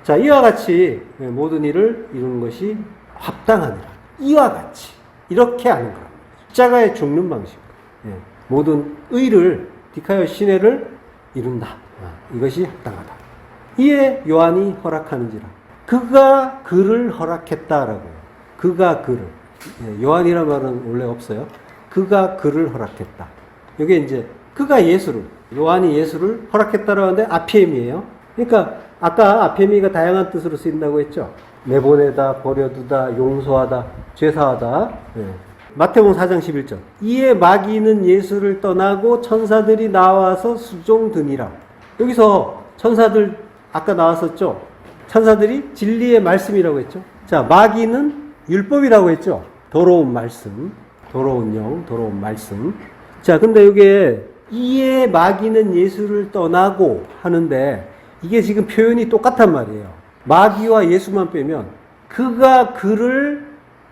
자, 이와 같이 모든 일을 이루는 것이 합당하니라. 이와 같이 이렇게 하는 거란 말이에요. 십자가에 죽는 방식. 예. 모든 의를 디카요 신혜를 이룬다. 이것이 합당하다. 이에 요한이 허락하는지라. 그가 그를 허락했다라고요. 그가 그를. 예, 요한이란 말은 원래 없어요. 그가 그를 허락했다. 이게 이제 그가 예수를, 요한이 예수를 허락했다라고 하는데 아피엠이에요. 그러니까 아까 아피엠이가 다양한 뜻으로 쓰인다고 했죠. 내보내다, 버려두다, 용서하다, 죄사하다. 예. 마태복음 4장 11절. 이에 마귀는 예수를 떠나고 천사들이 나와서 수종드니라. 여기서 천사들 아까 나왔었죠. 천사들이 진리의 말씀이라고 했죠. 자, 마귀는 율법이라고 했죠. 더러운 말씀, 더러운 영, 더러운 말씀. 자, 근데 이게 이에 마귀는 예수를 떠나고 하는데 이게 지금 표현이 똑같단 말이에요. 마귀와 예수만 빼면 그가 그를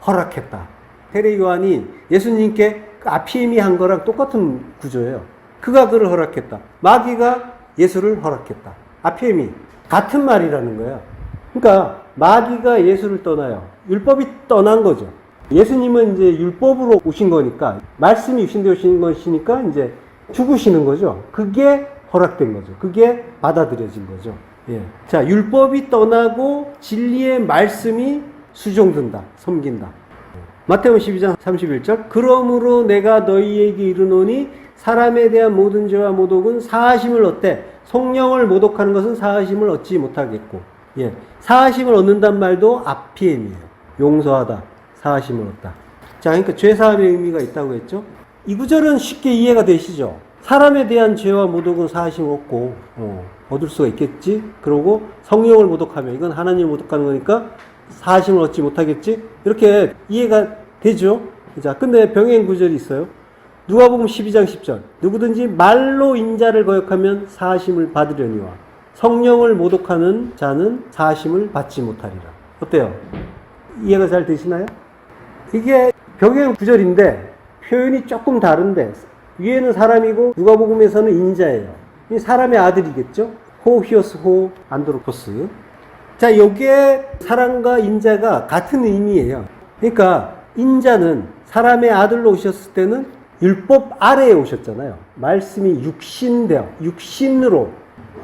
허락했다. 세례 요한이 예수님께 아피엠이 한 거랑 똑같은 구조예요. 그가 그를 허락했다. 마귀가 예수를 허락했다. 아피엠이 같은 말이라는 거예요. 그러니까 마귀가 예수를 떠나요. 율법이 떠난 거죠. 예수님은 이제 율법으로 오신 거니까, 말씀이 유신되어 오신 것이니까 이제 죽으시는 거죠. 그게 허락된 거죠. 그게 받아들여진 거죠. 예. 자, 율법이 떠나고 진리의 말씀이 수종된다. 섬긴다. 마태복음 12장 31절. 그러므로 내가 너희에게 이르노니 사람에 대한 모든 죄와 모독은 사하심을 얻되 성령을 모독하는 것은 사하심을 얻지 못하겠고. 예. 사하심을 얻는단 말도 아피엠이에요. 용서하다. 사하심을 얻다. 자, 그러니까 죄사함의 의미가 있다고 했죠. 이 구절은 쉽게 이해가 되시죠? 사람에 대한 죄와 모독은 사하심을 얻고 얻을 수가 있겠지. 그러고 성령을 모독하면 이건 하나님을 모독하는 거니까 사하심을 얻지 못하겠지. 이렇게 이해가 되죠. 자, 근데 병행 구절이 있어요. 누가복음 12장 10절. 누구든지 말로 인자를 거역하면 사하심을 받으려니와 성령을 모독하는 자는 사하심을 받지 못하리라. 어때요? 이해가 잘 되시나요? 이게 병행 구절인데 표현이 조금 다른데 위에는 사람이고 누가복음에서는 인자예요. 이 사람의 아들이겠죠? 호 히오스 호 안드로포스. 자, 요게 사람과 인자가 같은 의미예요. 그러니까 인자는 사람의 아들로 오셨을 때는 율법 아래에 오셨잖아요. 말씀이 육신되어 육신으로.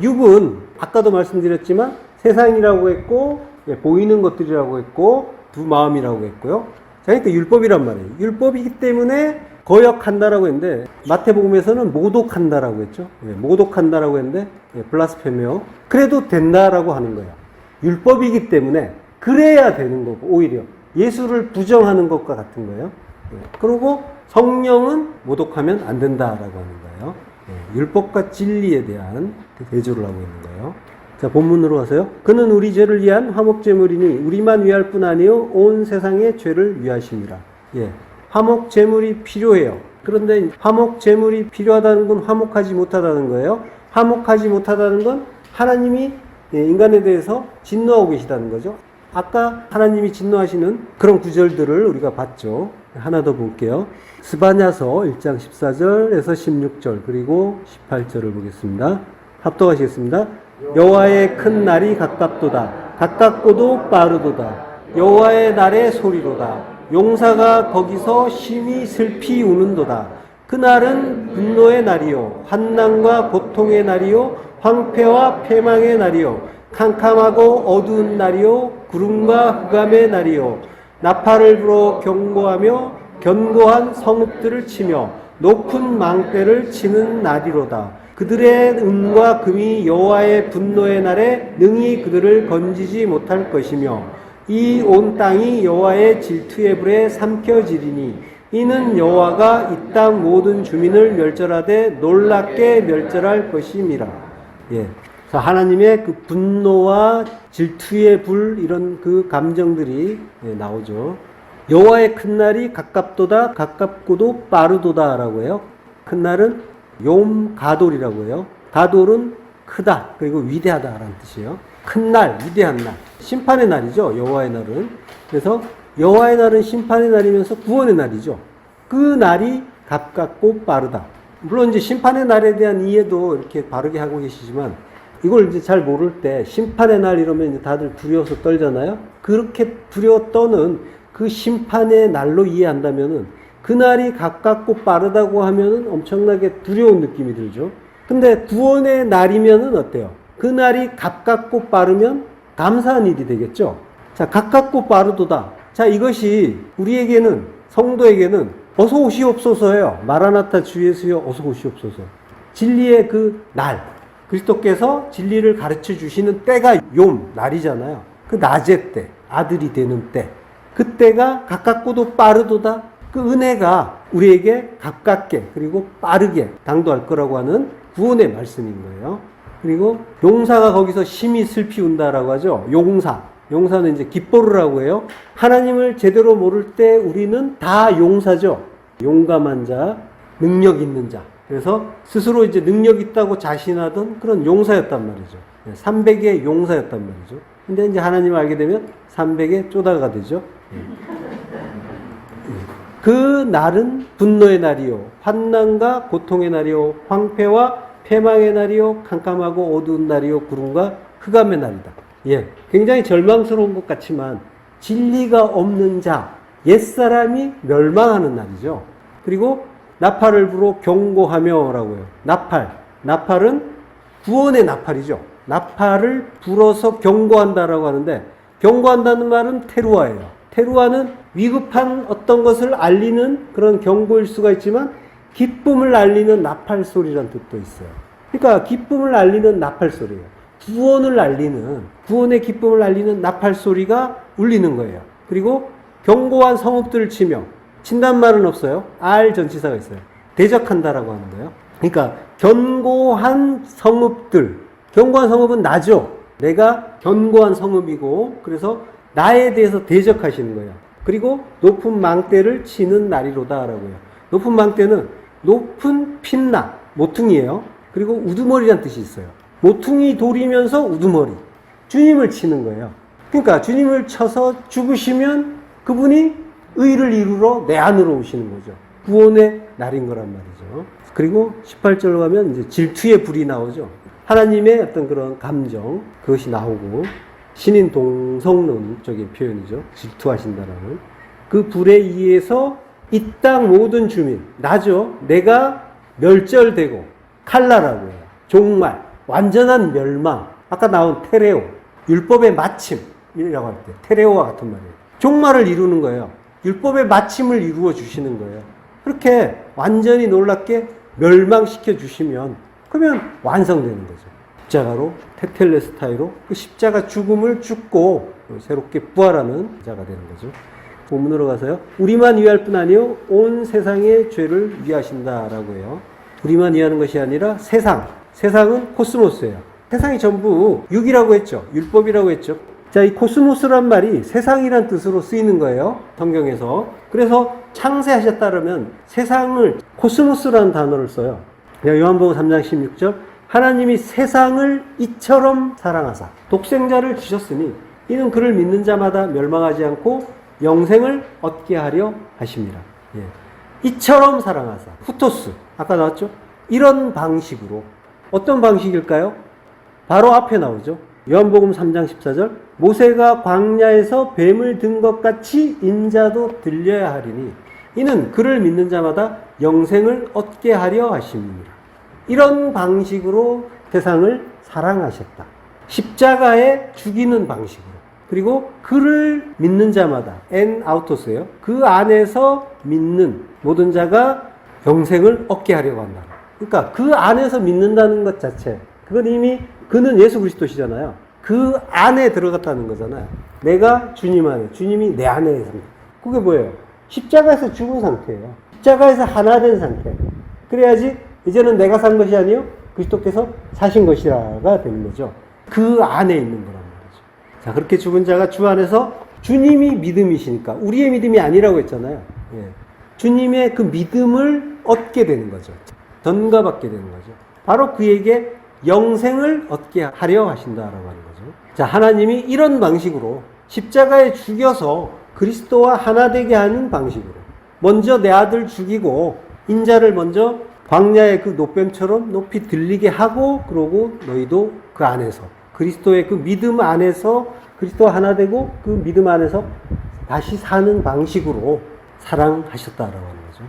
육은 아까도 말씀드렸지만 세상이라고 했고 보이는 것들이라고 했고 두 마음이라고 했고요. 자, 그러니까 율법이란 말이에요. 율법이기 때문에 거역한다라고 했는데 마태복음에서는 모독한다라고 했죠. 예, 모독한다라고 했는데 블라스페미어. 그래도 된다라고 하는 거예요. 율법이기 때문에 그래야 되는 거고 오히려 예수를 부정하는 것과 같은 거예요. 예, 그리고 성령은 모독하면 안 된다라고 하는 거예요. 예, 율법과 진리에 대한 대조를 하고 있는 거예요. 자, 본문으로 가세요. 그는 우리 죄를 위한 화목제물이니 우리만 위할 뿐 아니요 온 세상의 죄를 위하심이라. 예, 화목제물이 필요해요. 그런데 화목제물이 필요하다는 건 화목하지 못하다는 거예요. 화목하지 못하다는 건 하나님이 인간에 대해서 진노하고 계시다는 거죠. 아까 하나님이 진노하시는 그런 구절들을 우리가 봤죠. 하나 더 볼게요. 스바냐서 1장 14절에서 16절 그리고 18절을 보겠습니다. 합독하시겠습니다. 여호와의 큰 날이 가깝도다. 가깝고도 빠르도다. 여호와의 날의 소리로다. 용사가 거기서 심히 슬피 우는도다. 그날은 분노의 날이요 환난과 고통의 날이요 황폐와 패망의 날이요 캄캄하고 어두운 날이요 구름과 흑암의 날이요 나팔을 불어 경고하며 견고한 성읍들을 치며 높은 망대를 치는 날이로다. 그들의 은과 금이 여호와의 분노의 날에 능히 그들을 건지지 못할 것이며 이 온 땅이 여호와의 질투의 불에 삼켜지리니 이는 여호와가 이 땅 모든 주민을 멸절하되 놀랍게 멸절할 것임이라. 예. 자, 하나님의 그 분노와 질투의 불 이런 그 감정들이 나오죠. 여호와의 큰 날이 가깝도다. 가깝고도 빠르도다라고 해요. 큰 날은 욤 가돌이라고 해요. 가돌은 크다 그리고 위대하다라는 뜻이에요. 큰 날, 위대한 날, 심판의 날이죠. 여호와의 날은. 그래서 여호와의 날은 심판의 날이면서 구원의 날이죠. 그 그 날이 가깝고 빠르다. 물론 이제 심판의 날에 대한 이해도 이렇게 바르게 하고 계시지만 이걸 이제 잘 모를 때 심판의 날 이러면 이제 다들 두려워서 떨잖아요. 그렇게 두려워 떠는 그 심판의 날로 이해한다면은 그 날이 가깝고 빠르다고 하면은 엄청나게 두려운 느낌이 들죠. 근데 구원의 날이면은 어때요? 그 날이 가깝고 빠르면 감사한 일이 되겠죠. 자, 가깝고 빠르도다. 자, 이것이 우리에게는, 성도에게는 어서 오시옵소서예요. 마라나타 주 예수여 어서 오시옵소서. 진리의 그 날, 그리스도께서 진리를 가르쳐 주시는 때가 욤, 날이잖아요. 그 낮의 때, 아들이 되는 때. 그때가 가깝고도 빠르도다. 그 은혜가 우리에게 가깝게 그리고 빠르게 당도할 거라고 하는 구원의 말씀인 거예요. 그리고 용사가 거기서 심히 슬피 운다라고 하죠. 용사는 이제 깃보르라고 해요. 하나님을 제대로 모를 때 우리는 다 용사죠. 용감한 자, 능력 있는 자. 그래서 스스로 이제 능력 있다고 자신하던 그런 용사였단 말이죠. 300의 용사였단 말이죠. 근데 이제 하나님을 알게 되면 300의 쪼다가 되죠. 그 날은 분노의 날이요, 환난과 고통의 날이요, 황폐와 패망의 날이요, 캄캄하고 어두운 날이요, 구름과 흑암의 날이다. 예, 굉장히 절망스러운 것 같지만 진리가 없는 자, 옛사람이 멸망하는 날이죠. 그리고 나팔을 불어 경고하며라고요. 나팔은 구원의 나팔이죠. 나팔을 불어서 경고한다라고 하는데, 경고한다는 말은 테루아예요. 테루아는 위급한 어떤 것을 알리는 그런 경고일 수가 있지만 기쁨을 알리는 나팔 소리라는 뜻도 있어요. 그러니까 기쁨을 알리는 나팔 소리예요. 구원의 기쁨을 알리는 나팔 소리가 울리는 거예요. 그리고 견고한 성읍들을 치며, 친단 말은 없어요. 알 전치사가 있어요. 대적한다라고 하는 거예요. 그러니까 견고한 성읍은 나죠. 내가 견고한 성읍이고, 그래서 나에 대해서 대적하시는 거예요. 그리고 높은 망대를 치는 날이로다라고요. 높은 망대는 높은 핀나, 모퉁이에요. 그리고 우두머리란 뜻이 있어요. 모퉁이 돌이면서 우두머리. 주님을 치는 거예요. 그러니까 주님을 쳐서 죽으시면 그분이 의를 이루러 내 안으로 오시는 거죠. 구원의 날인 거란 말이죠. 그리고 18절로 가면 이제 질투의 불이 나오죠. 하나님의 어떤 그런 감정, 그것이 나오고, 신인 동성론적인 표현이죠. 질투하신다라는. 그 불에 의해서 이 땅 모든 주민, 나죠. 내가 멸절되고, 칼라라고 해요. 종말, 완전한 멸망. 아까 나온 테레오, 율법의 마침이라고 할 때, 테레오와 같은 말이에요. 종말을 이루는 거예요. 율법의 마침을 이루어 주시는 거예요. 그렇게 완전히 놀랍게 멸망시켜 주시면, 그러면 완성되는 거죠. 십자가로, 테텔레스타이로 그 십자가 죽음을 죽고 새롭게 부활하는 자가 되는 거죠. 본문으로 가서요. 우리만 위할 뿐 아니요 온 세상의 죄를 위하신다라고 해요. 우리만 위하는 것이 아니라 세상은 코스모스예요. 세상이 전부 육이라고 했죠. 율법이라고 했죠. 자, 이 코스모스란 말이 세상이란 뜻으로 쓰이는 거예요. 성경에서. 그래서 창세하셨다면 세상을 코스모스라는 단어를 써요. 요한복음 3장 16절. 하나님이 세상을 이처럼 사랑하사 독생자를 주셨으니 이는 그를 믿는 자마다 멸망하지 않고 영생을 얻게 하려 하십니다. 예. 이처럼 사랑하사. 후토스. 아까 나왔죠? 이런 방식으로. 어떤 방식일까요? 바로 앞에 나오죠. 요한복음 3장 14절. 모세가 광야에서 뱀을 든 것 같이 인자도 들려야 하리니 이는 그를 믿는 자마다 영생을 얻게 하려 하십니다. 이런 방식으로 세상을 사랑하셨다. 십자가에 죽이는 방식으로. 그리고 그를 믿는 자마다, 엔 아우토스예요. 그 안에서 믿는 모든 자가 영생을 얻게 하려고 한다. 그러니까 그 안에서 믿는다는 것 자체, 그건 이미 그는 예수 그리스도시잖아요. 그 안에 들어갔다는 거잖아요. 내가 주님 안에, 주님이 내 안에 있습니다. 그게 뭐예요? 십자가에서 죽은 상태예요. 십자가에서 하나 된 상태. 그래야지 이제는 내가 산 것이 아니요 그리스도께서 사신 것이라가 되는 거죠. 그 안에 있는 거란 말이죠. 자, 그렇게 죽은 자가 주 안에서 주님이 믿음이시니까 우리의 믿음이 아니라고 했잖아요. 예. 주님의 그 믿음을 얻게 되는 거죠. 전가받게 되는 거죠. 바로 그에게 영생을 얻게 하려 하신다라고 하는 거죠. 자, 하나님이 이런 방식으로 십자가에 죽여서 그리스도와 하나 되게 하는 방식으로 먼저 내 아들 죽이고 인자를 먼저 광야의 그 노뱀처럼 높이 들리게 하고 그러고 너희도 그 안에서 그리스도의 그 믿음 안에서 그리스도 하나 되고 그 믿음 안에서 다시 사는 방식으로 사랑하셨다라고 하는 거죠.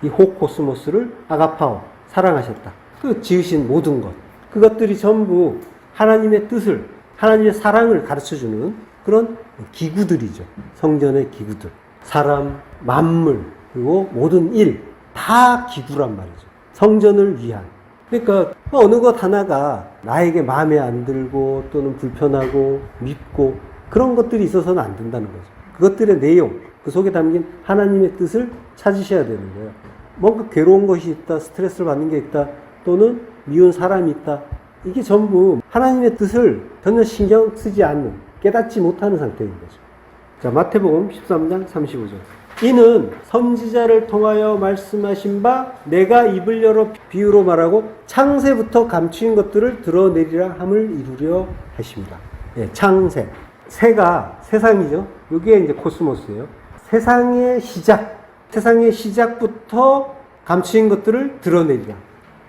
이 호코스모스를 아가파오 사랑하셨다. 그 지으신 모든 것 그것들이 전부 하나님의 뜻을 하나님의 사랑을 가르쳐주는 그런 기구들이죠. 성전의 기구들 사람, 만물 그리고 모든 일 다 기구란 말이죠. 성전을 위한. 그러니까 어느 것 하나가 나에게 마음에 안 들고 또는 불편하고 밉고 그런 것들이 있어서는 안 된다는 거죠. 그것들의 내용, 그 속에 담긴 하나님의 뜻을 찾으셔야 되는 거예요. 뭔가 괴로운 것이 있다, 스트레스를 받는 게 있다, 또는 미운 사람이 있다. 이게 전부 하나님의 뜻을 전혀 신경 쓰지 않는, 깨닫지 못하는 상태인 거죠. 자, 마태복음 13장 35절. 이는 선지자를 통하여 말씀하신 바 내가 입을 열어 비유로 말하고 창세부터 감추인 것들을 드러내리라 함을 이루려 하십니다. 예, 창세. 새가 세상이죠. 이게 이제 코스모스예요. 세상의 시작부터 감추인 것들을 드러내리라.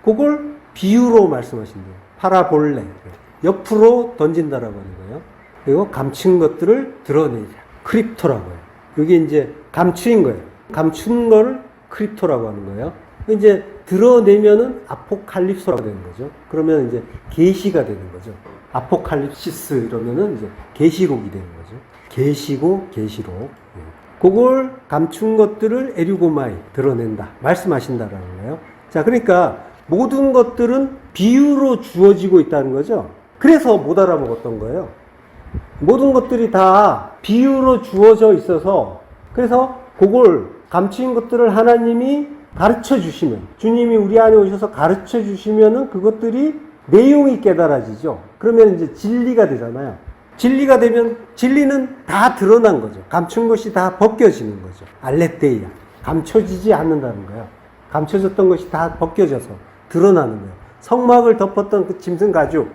그걸 비유로 말씀하신대요. 파라볼레. 옆으로 던진다라고 하는 거예요. 그리고 감춘 것들을 드러내리라. 크립토라고 해요. 이게 이제 감추인 거예요. 감춘 거를 크립토라고 하는 거예요. 이제 드러내면은 아포칼립소라고 되는 거죠. 그러면 이제 계시가 되는 거죠. 아포칼립시스 이러면은 이제 계시록이 되는 거죠. 계시고 계시록. 그걸 감춘 것들을 에류고마이 드러낸다. 말씀하신다라는 거예요. 자, 그러니까 모든 것들은 비유로 주어지고 있다는 거죠. 그래서 못 알아먹었던 거예요. 모든 것들이 다 비유로 주어져 있어서 그래서 그걸 감추인 것들을 하나님이 가르쳐 주시면 주님이 우리 안에 오셔서 가르쳐 주시면은 그것들이 내용이 깨달아지죠. 그러면 이제 진리가 되잖아요. 진리가 되면 진리는 다 드러난 거죠. 감춘 것이 다 벗겨지는 거죠. 알레테이아. 감춰지지 않는다는 거예요. 감춰졌던 것이 다 벗겨져서 드러나는 거예요. 성막을 덮었던 그 짐승 가죽,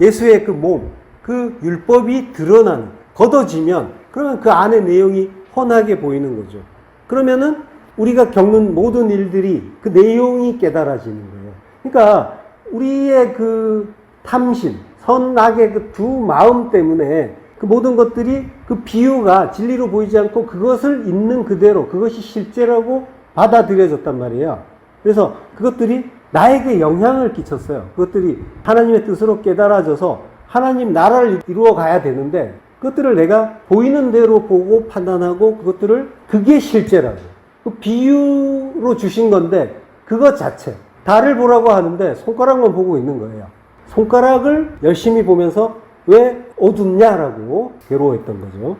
예수의 그 몸, 그 율법이 드러나는, 걷어지면 그러면 그 안의 내용이 훤하게 보이는 거죠. 그러면은 우리가 겪는 모든 일들이 그 내용이 깨달아지는 거예요. 그러니까 우리의 그 탐심, 선악의 그 두 마음 때문에 그 모든 것들이 그 비유가 진리로 보이지 않고 그것을 있는 그대로 그것이 실제라고 받아들여졌단 말이에요. 그래서 그것들이 나에게 영향을 끼쳤어요. 그것들이 하나님의 뜻으로 깨달아져서 하나님 나라를 이루어 가야 되는데 그것들을 내가 보이는 대로 보고 판단하고 그것들을 그게 실제라고. 그 비유로 주신 건데 그것 자체. 달을 보라고 하는데 손가락만 보고 있는 거예요. 손가락을 열심히 보면서 왜 어둡냐라고 괴로워했던 거죠.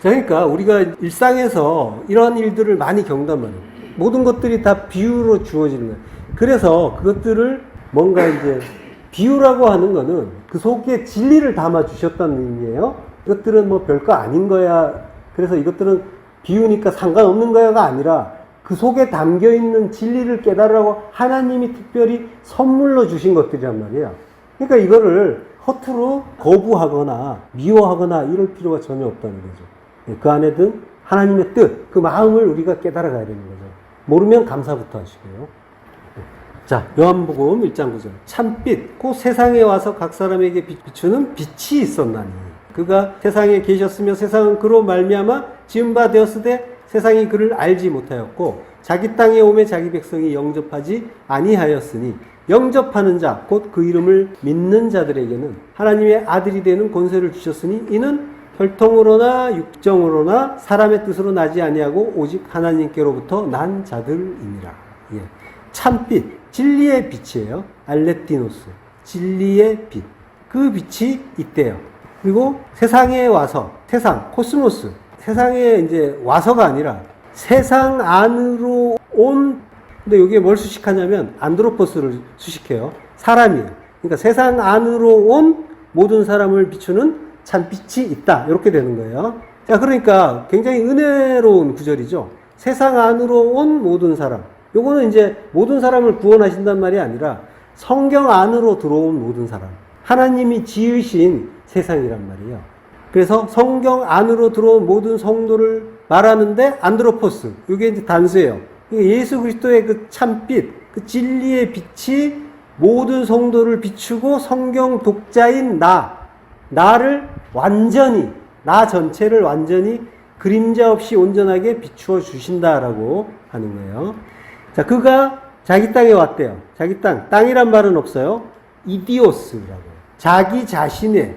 자, 그러니까 우리가 일상에서 이런 일들을 많이 겪는단 말이에요. 모든 것들이 다 비유로 주어지는 거예요. 그래서 그것들을 뭔가 이제 비유라고 하는 거는 그 속에 진리를 담아 주셨다는 의미예요. 이것들은 뭐 별거 아닌 거야. 그래서 이것들은 비유니까 상관없는 거야가 아니라 그 속에 담겨 있는 진리를 깨달으라고 하나님이 특별히 선물로 주신 것들이란 말이에요. 그러니까 이거를 허투루 거부하거나 미워하거나 이럴 필요가 전혀 없다는 거죠. 그 안에 든 하나님의 뜻, 그 마음을 우리가 깨달아가야 되는 거죠. 모르면 감사부터 하시고요. 자, 요한복음 1장 9절. 참빛, 그 세상에 와서 각 사람에게 비추는 빛이 있었나니 그가 세상에 계셨으며 세상은 그로 말미암아 지은 바 되었으되 세상이 그를 알지 못하였고 자기 땅에 오매 자기 백성이 영접하지 아니하였으니 영접하는 자, 곧 그 이름을 믿는 자들에게는 하나님의 아들이 되는 권세를 주셨으니 이는 혈통으로나 육정으로나 사람의 뜻으로 나지 아니하고 오직 하나님께로부터 난 자들이니라. 예. 참빛, 진리의 빛이에요. 알레티노스, 진리의 빛. 그 빛이 있대요. 그리고 세상에 와서, 세상, 코스모스, 세상에 이제 와서가 아니라 세상 안으로 온, 근데 여기에 뭘 수식하냐면 안드로포스를 수식해요. 사람이에요. 그러니까 세상 안으로 온 모든 사람을 비추는 참빛이 있다. 이렇게 되는 거예요. 자, 그러니까 굉장히 은혜로운 구절이죠. 세상 안으로 온 모든 사람. 요거는 이제 모든 사람을 구원하신단 말이 아니라 성경 안으로 들어온 모든 사람. 하나님이 지으신 세상이란 말이에요. 그래서 성경 안으로 들어온 모든 성도를 말하는데 안드로포스. 이게 이제 단수예요. 예수 그리스도의 그 참빛, 그 진리의 빛이 모든 성도를 비추고 성경 독자인 나를 완전히, 나 전체를 완전히 그림자 없이 온전하게 비추어 주신다라고 하는 거예요. 자, 그가 자기 땅에 왔대요. 자기 땅이란 말은 없어요. 이디오스라고. 자기 자신에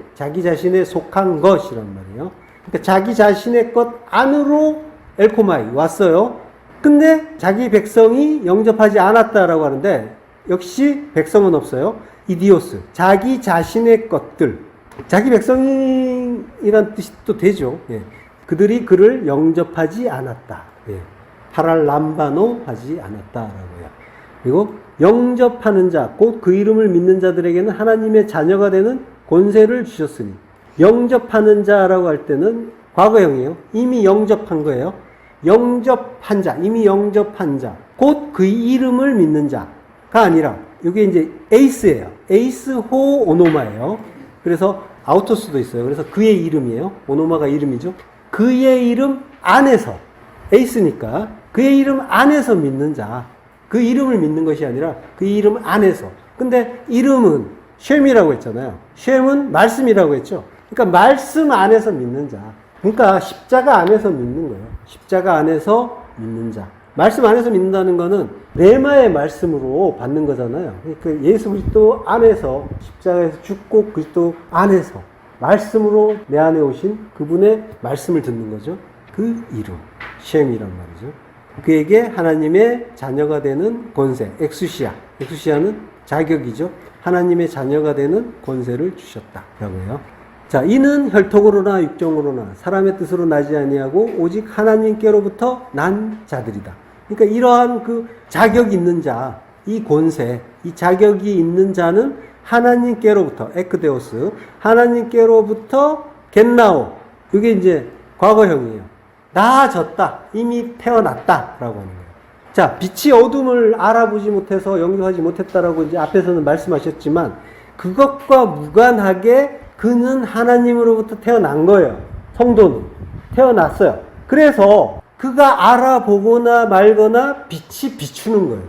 속한 것이란 말이에요. 그러니까 자기 자신의 것 안으로 엘코마이 왔어요. 근데 자기 백성이 영접하지 않았다라고 하는데 역시 백성은 없어요. 이디오스. 자기 자신의 것들. 자기 백성이란 뜻이 또 되죠. 예. 그들이 그를 영접하지 않았다. 예. 파랄람바노 하지 않았다라고요. 그리고 영접하는 자, 곧 그 이름을 믿는 자들에게는 하나님의 자녀가 되는 권세를 주셨으니. 영접하는 자라고 할 때는 과거형이에요. 이미 영접한 거예요. 영접한 자, 이미 영접한 자, 곧 그 이름을 믿는 자가 아니라, 이게 이제 에이스예요. 에이스호 오노마예요. 그래서 아우토스도 있어요. 그래서 그의 이름이에요. 오노마가 이름이죠. 그의 이름 안에서, 에이스니까 그의 이름 안에서 믿는 자, 그 이름을 믿는 것이 아니라 그 이름 안에서. 근데 이름은 쉔이라고 했잖아요. 쉔은 말씀이라고 했죠. 그러니까 말씀 안에서 믿는 자. 그러니까 십자가 안에서 믿는 거예요. 십자가 안에서 믿는 자. 말씀 안에서 믿는다는 거는 레마의 말씀으로 받는 거잖아요. 그러니까 예수 그리스도 안에서, 십자가에서 죽고 그리스도 안에서 말씀으로 내 안에 오신 그분의 말씀을 듣는 거죠. 그 이름, 쉔이란 말이죠. 그에게 하나님의 자녀가 되는 권세, 엑수시아는 자격이죠. 하나님의 자녀가 되는 권세를 주셨다라고 해요. 자, 이는 혈통으로나 육정으로나 사람의 뜻으로 나지 아니하고 오직 하나님께로부터 난 자들이다. 그러니까 이러한 그 자격 있는 자, 이 권세, 이 자격이 있는 자는 하나님께로부터, 에크데오스, 하나님께로부터 겟나오. 이게 이제 과거형이에요. 나아졌다. 이미 태어났다라고 하는 거예요. 자, 빛이 어둠을 알아보지 못해서 영접하지 못했다라고 이제 앞에서는 말씀하셨지만 그것과 무관하게 그는 하나님으로부터 태어난 거예요. 성도는 태어났어요. 그래서 그가 알아보거나 말거나 빛이 비추는 거예요.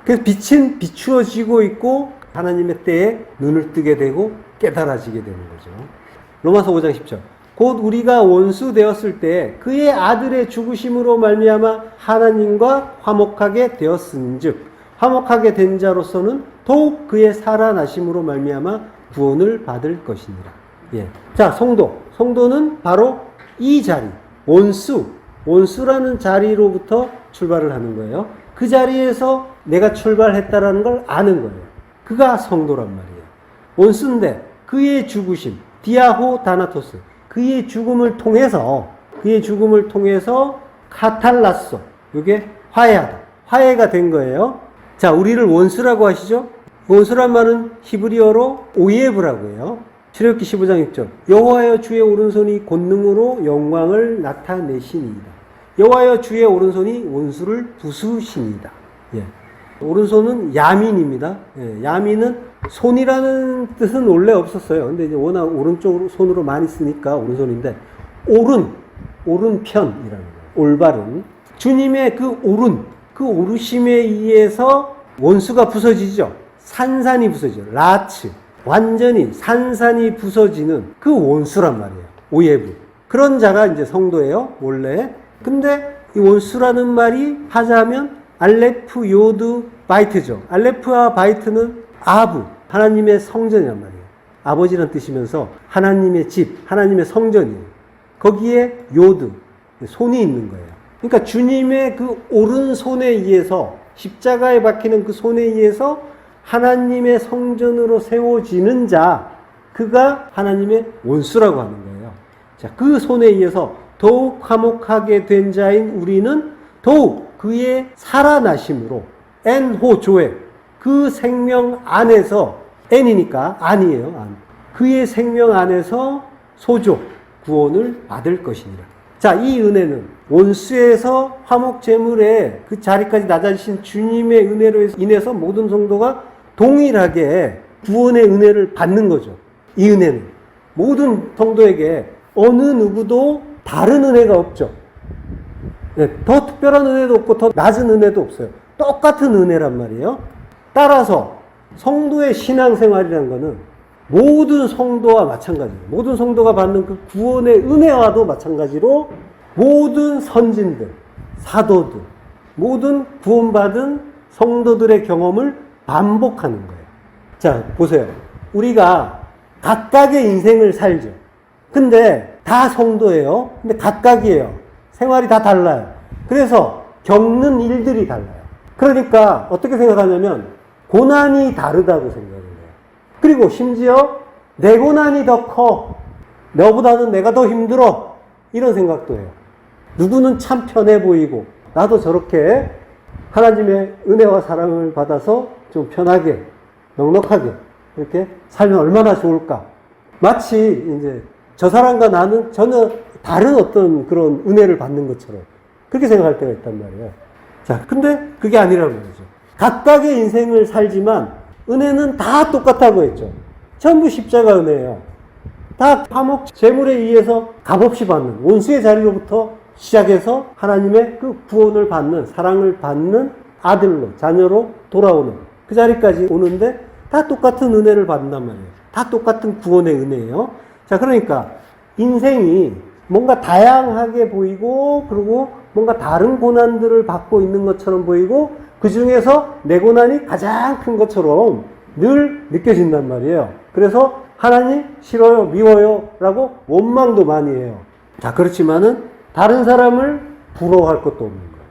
그래서 빛은 비추어지고 있고 하나님의 때에 눈을 뜨게 되고 깨달아지게 되는 거죠. 로마서 5장 10절. 곧 우리가 원수 되었을 때 그의 아들의 죽으심으로 말미암아 하나님과 화목하게 되었은즉 화목하게 된 자로서는 더욱 그의 살아나심으로 말미암아 구원을 받을 것이니라. 예. 자, 성도는 바로 이 자리, 원수라는 자리로부터 출발을 하는 거예요. 그 자리에서 내가 출발했다라는 걸 아는 거예요. 그가 성도란 말이에요. 원수인데 그의 죽으심, 디아호 다나토스, 그의 죽음을 통해서 카탈라소, 이게 화해가 된 거예요. 자, 우리를 원수라고 하시죠? 원수란 말은 히브리어로 오예브라고 해요. 출애굽기 15장 6절. 여호와여 주의 오른손이 권능으로 영광을 나타내시니이다. 여호와여 주의 오른손이 원수를 부수시니이다. 예. 오른손은 야민입니다. 예. 야민은 손이라는 뜻은 원래 없었어요. 근데 이제 워낙 오른쪽으로 손으로 많이 쓰니까 오른손인데 오른편이라는 거예요. 올바른. 주님의 그 오르심에 의해서 원수가 부서지죠. 산산이 부서지죠. 라츠. 완전히 산산이 부서지는 그 원수란 말이에요. 오예부. 그런 자가 이제 성도예요. 원래. 근데 이 원수라는 말이 하자면 알레프, 요드, 바이트죠. 알레프와 바이트는 아부, 하나님의 성전이란 말이에요. 아버지란 뜻이면서 하나님의 집, 하나님의 성전이에요. 거기에 요드, 손이 있는 거예요. 그러니까 주님의 그 오른손에 의해서, 십자가에 박히는 그 손에 의해서 하나님의 성전으로 세워지는 자, 그가 하나님의 원수라고 하는 거예요. 자, 그 손에 의해서 더욱 화목하게 된 자인 우리는 더욱 그의 살아나심으로 엔호조에 그 생명 안에서 N이니까 안이에요. 안. 그의 생명 안에서 소조 구원을 받을 것이니라. 자, 이 은혜는 원수에서 화목제물의 그 자리까지 낮아지신 주님의 은혜로 인해서 모든 성도가 동일하게 구원의 은혜를 받는 거죠. 이 은혜는 모든 성도에게 어느 누구도 다른 은혜가 없죠. 네, 더 특별한 은혜도 없고 더 낮은 은혜도 없어요. 똑같은 은혜란 말이에요. 따라서 성도의 신앙생활이라는 것은 모든 성도와 마찬가지예요. 모든 성도가 받는 그 구원의 은혜와도 마찬가지로 모든 선진들, 사도들, 모든 구원받은 성도들의 경험을 반복하는 거예요. 자, 보세요. 우리가 각각의 인생을 살죠. 근데 다 성도예요. 근데 각각이에요. 생활이 다 달라요. 그래서 겪는 일들이 달라요. 그러니까 어떻게 생각하냐면 고난이 다르다고 생각해요. 그리고 심지어 내 고난이 더 커. 너보다는 내가 더 힘들어. 이런 생각도 해요. 누구는 참 편해 보이고 나도 저렇게 하나님의 은혜와 사랑을 받아서 좀 편하게 넉넉하게 이렇게 살면 얼마나 좋을까. 마치 이제 저 사람과 나는 전혀 다른 어떤 그런 은혜를 받는 것처럼 그렇게 생각할 때가 있단 말이에요. 자, 근데 그게 아니라는 거죠. 각각의 인생을 살지만 은혜는 다 똑같다고 했죠. 전부 십자가 은혜예요. 다 화목 제물에 의해서 값없이 받는 원수의 자리로부터 시작해서 하나님의 그 구원을 받는 사랑을 받는 아들로 자녀로 돌아오는 그 자리까지 오는데 다 똑같은 은혜를 받는단 말이에요. 다 똑같은 구원의 은혜예요. 자, 그러니까 인생이 뭔가 다양하게 보이고 그리고 뭔가 다른 고난들을 받고 있는 것처럼 보이고 그 중에서 내 고난이 가장 큰 것처럼 늘 느껴진단 말이에요. 그래서 하나님 싫어요, 미워요 라고 원망도 많이 해요. 자, 그렇지만은 다른 사람을 부러워할 것도 없는 거예요.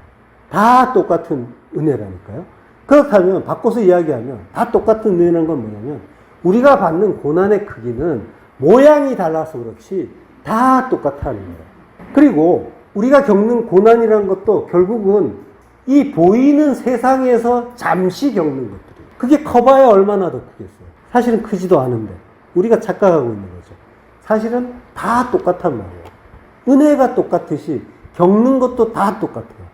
다 똑같은 은혜라니까요. 그렇다면 바꿔서 이야기하면 다 똑같은 은혜라는 건 뭐냐면 우리가 받는 고난의 크기는 모양이 달라서 그렇지 다 똑같다는 거예요. 그리고 우리가 겪는 고난이라는 것도 결국은 이 보이는 세상에서 잠시 겪는 것들이에요. 그게 커봐야 얼마나 더 크겠어요. 사실은 크지도 않은데 우리가 착각하고 있는 거죠. 사실은 다 똑같단 말이에요. 은혜가 똑같듯이 겪는 것도 다 똑같아요.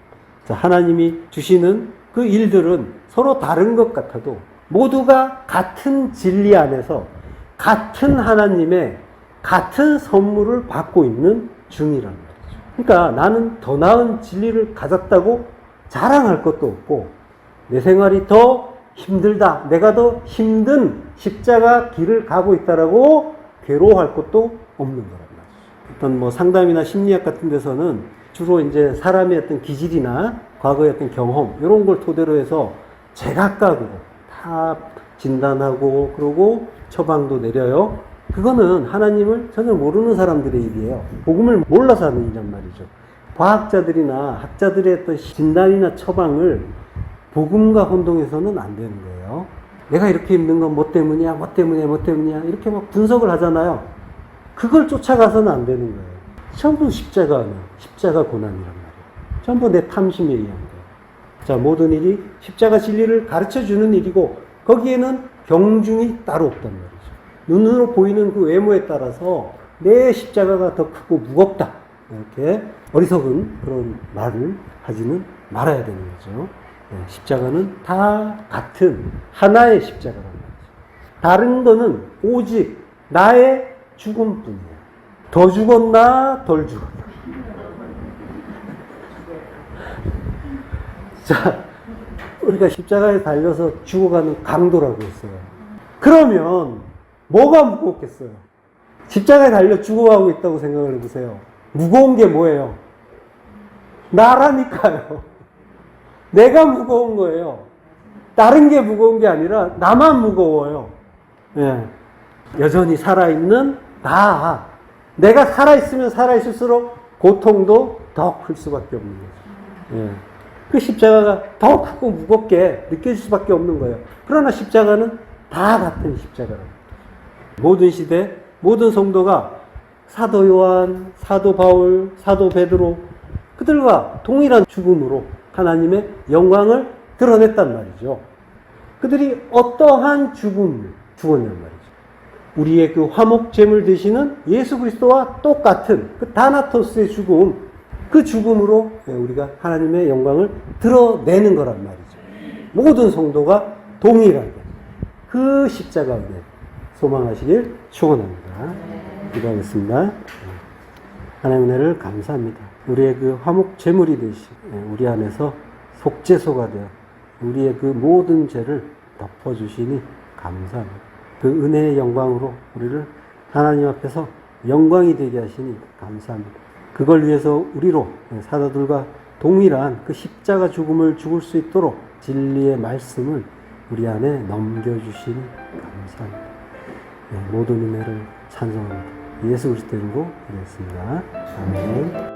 자, 하나님이 주시는 그 일들은 서로 다른 것 같아도 모두가 같은 진리 안에서 같은 하나님의 같은 선물을 받고 있는 중이란 말이죠. 그러니까 나는 더 나은 진리를 가졌다고 자랑할 것도 없고 내 생활이 더 힘들다, 내가 더 힘든 십자가 길을 가고 있다라고 괴로워할 것도 없는 거란 말이죠. 어떤 뭐 상담이나 심리학 같은 데서는 주로 이제 사람의 어떤 기질이나 과거의 어떤 경험 이런 걸 토대로 해서 제각각으로 다 진단하고 그러고 처방도 내려요. 그거는 하나님을 전혀 모르는 사람들의 일이에요. 복음을 몰라서 하는 일이란 말이죠. 과학자들이나 학자들의 어떤 진단이나 처방을 복음과 혼동해서는 안 되는 거예요. 내가 이렇게 힘든 건 뭐 때문이야, 뭐 때문이야, 뭐 때문이야 이렇게 막 분석을 하잖아요. 그걸 쫓아가서는 안 되는 거예요. 전부 십자가 고난이란 말이에요. 전부 내 탐심에 의한 거예요. 자, 모든 일이 십자가 진리를 가르쳐주는 일이고 거기에는 경중이 따로 없단 말이죠. 눈으로 보이는 그 외모에 따라서 내 십자가가 더 크고 무겁다 이렇게 어리석은 그런 말을 하지는 말아야 되는 거죠. 네, 십자가는 다 같은 하나의 십자가란 말이죠. 다른 거는 오직 나의 죽음뿐이에요. 더 죽었나 덜 죽었나. 자, 우리가 십자가에 달려서 죽어가는 강도라고 했어요. 그러면 뭐가 무겁겠어요? 십자가에 달려 죽어가고 있다고 생각을 해보세요. 무거운 게 뭐예요? 나라니까요. 내가 무거운 거예요. 다른 게 무거운 게 아니라 나만 무거워요. 예. 여전히 살아있는 나. 내가 살아있으면 살아있을수록 고통도 더 클 수밖에 없는 거죠. 예. 그 십자가가 더 크고 무겁게 느껴질 수밖에 없는 거예요. 그러나 십자가는 다 같은 십자가라고. 모든 시대, 모든 성도가 사도 요한, 사도 바울, 사도 베드로 그들과 동일한 죽음으로 하나님의 영광을 드러냈단 말이죠. 그들이 어떠한 죽음을 죽었냔 말이죠. 우리의 그 화목제물 되시는 예수 그리스도와 똑같은 그 다나토스의 죽음, 그 죽음으로 우리가 하나님의 영광을 드러내는 거란 말이죠. 모든 성도가 동일하게 그 십자가 은혜 소망하시길 축원합니다. 기도하겠습니다. 하나님의 은혜를 감사합니다. 우리의 그 화목 제물이 되시 우리 안에서 속죄소가 되어 우리의 그 모든 죄를 덮어주시니 감사합니다. 그 은혜의 영광으로 우리를 하나님 앞에서 영광이 되게 하시니 감사합니다. 그걸 위해서 우리로 사도들과 동일한 그 십자가 죽음을 죽을 수 있도록 진리의 말씀을 우리 안에 넘겨주시니 감사합니다. 모든 은혜를 찬송합니다. 예수 그리스도 이름으로 기도했습니다. 아멘.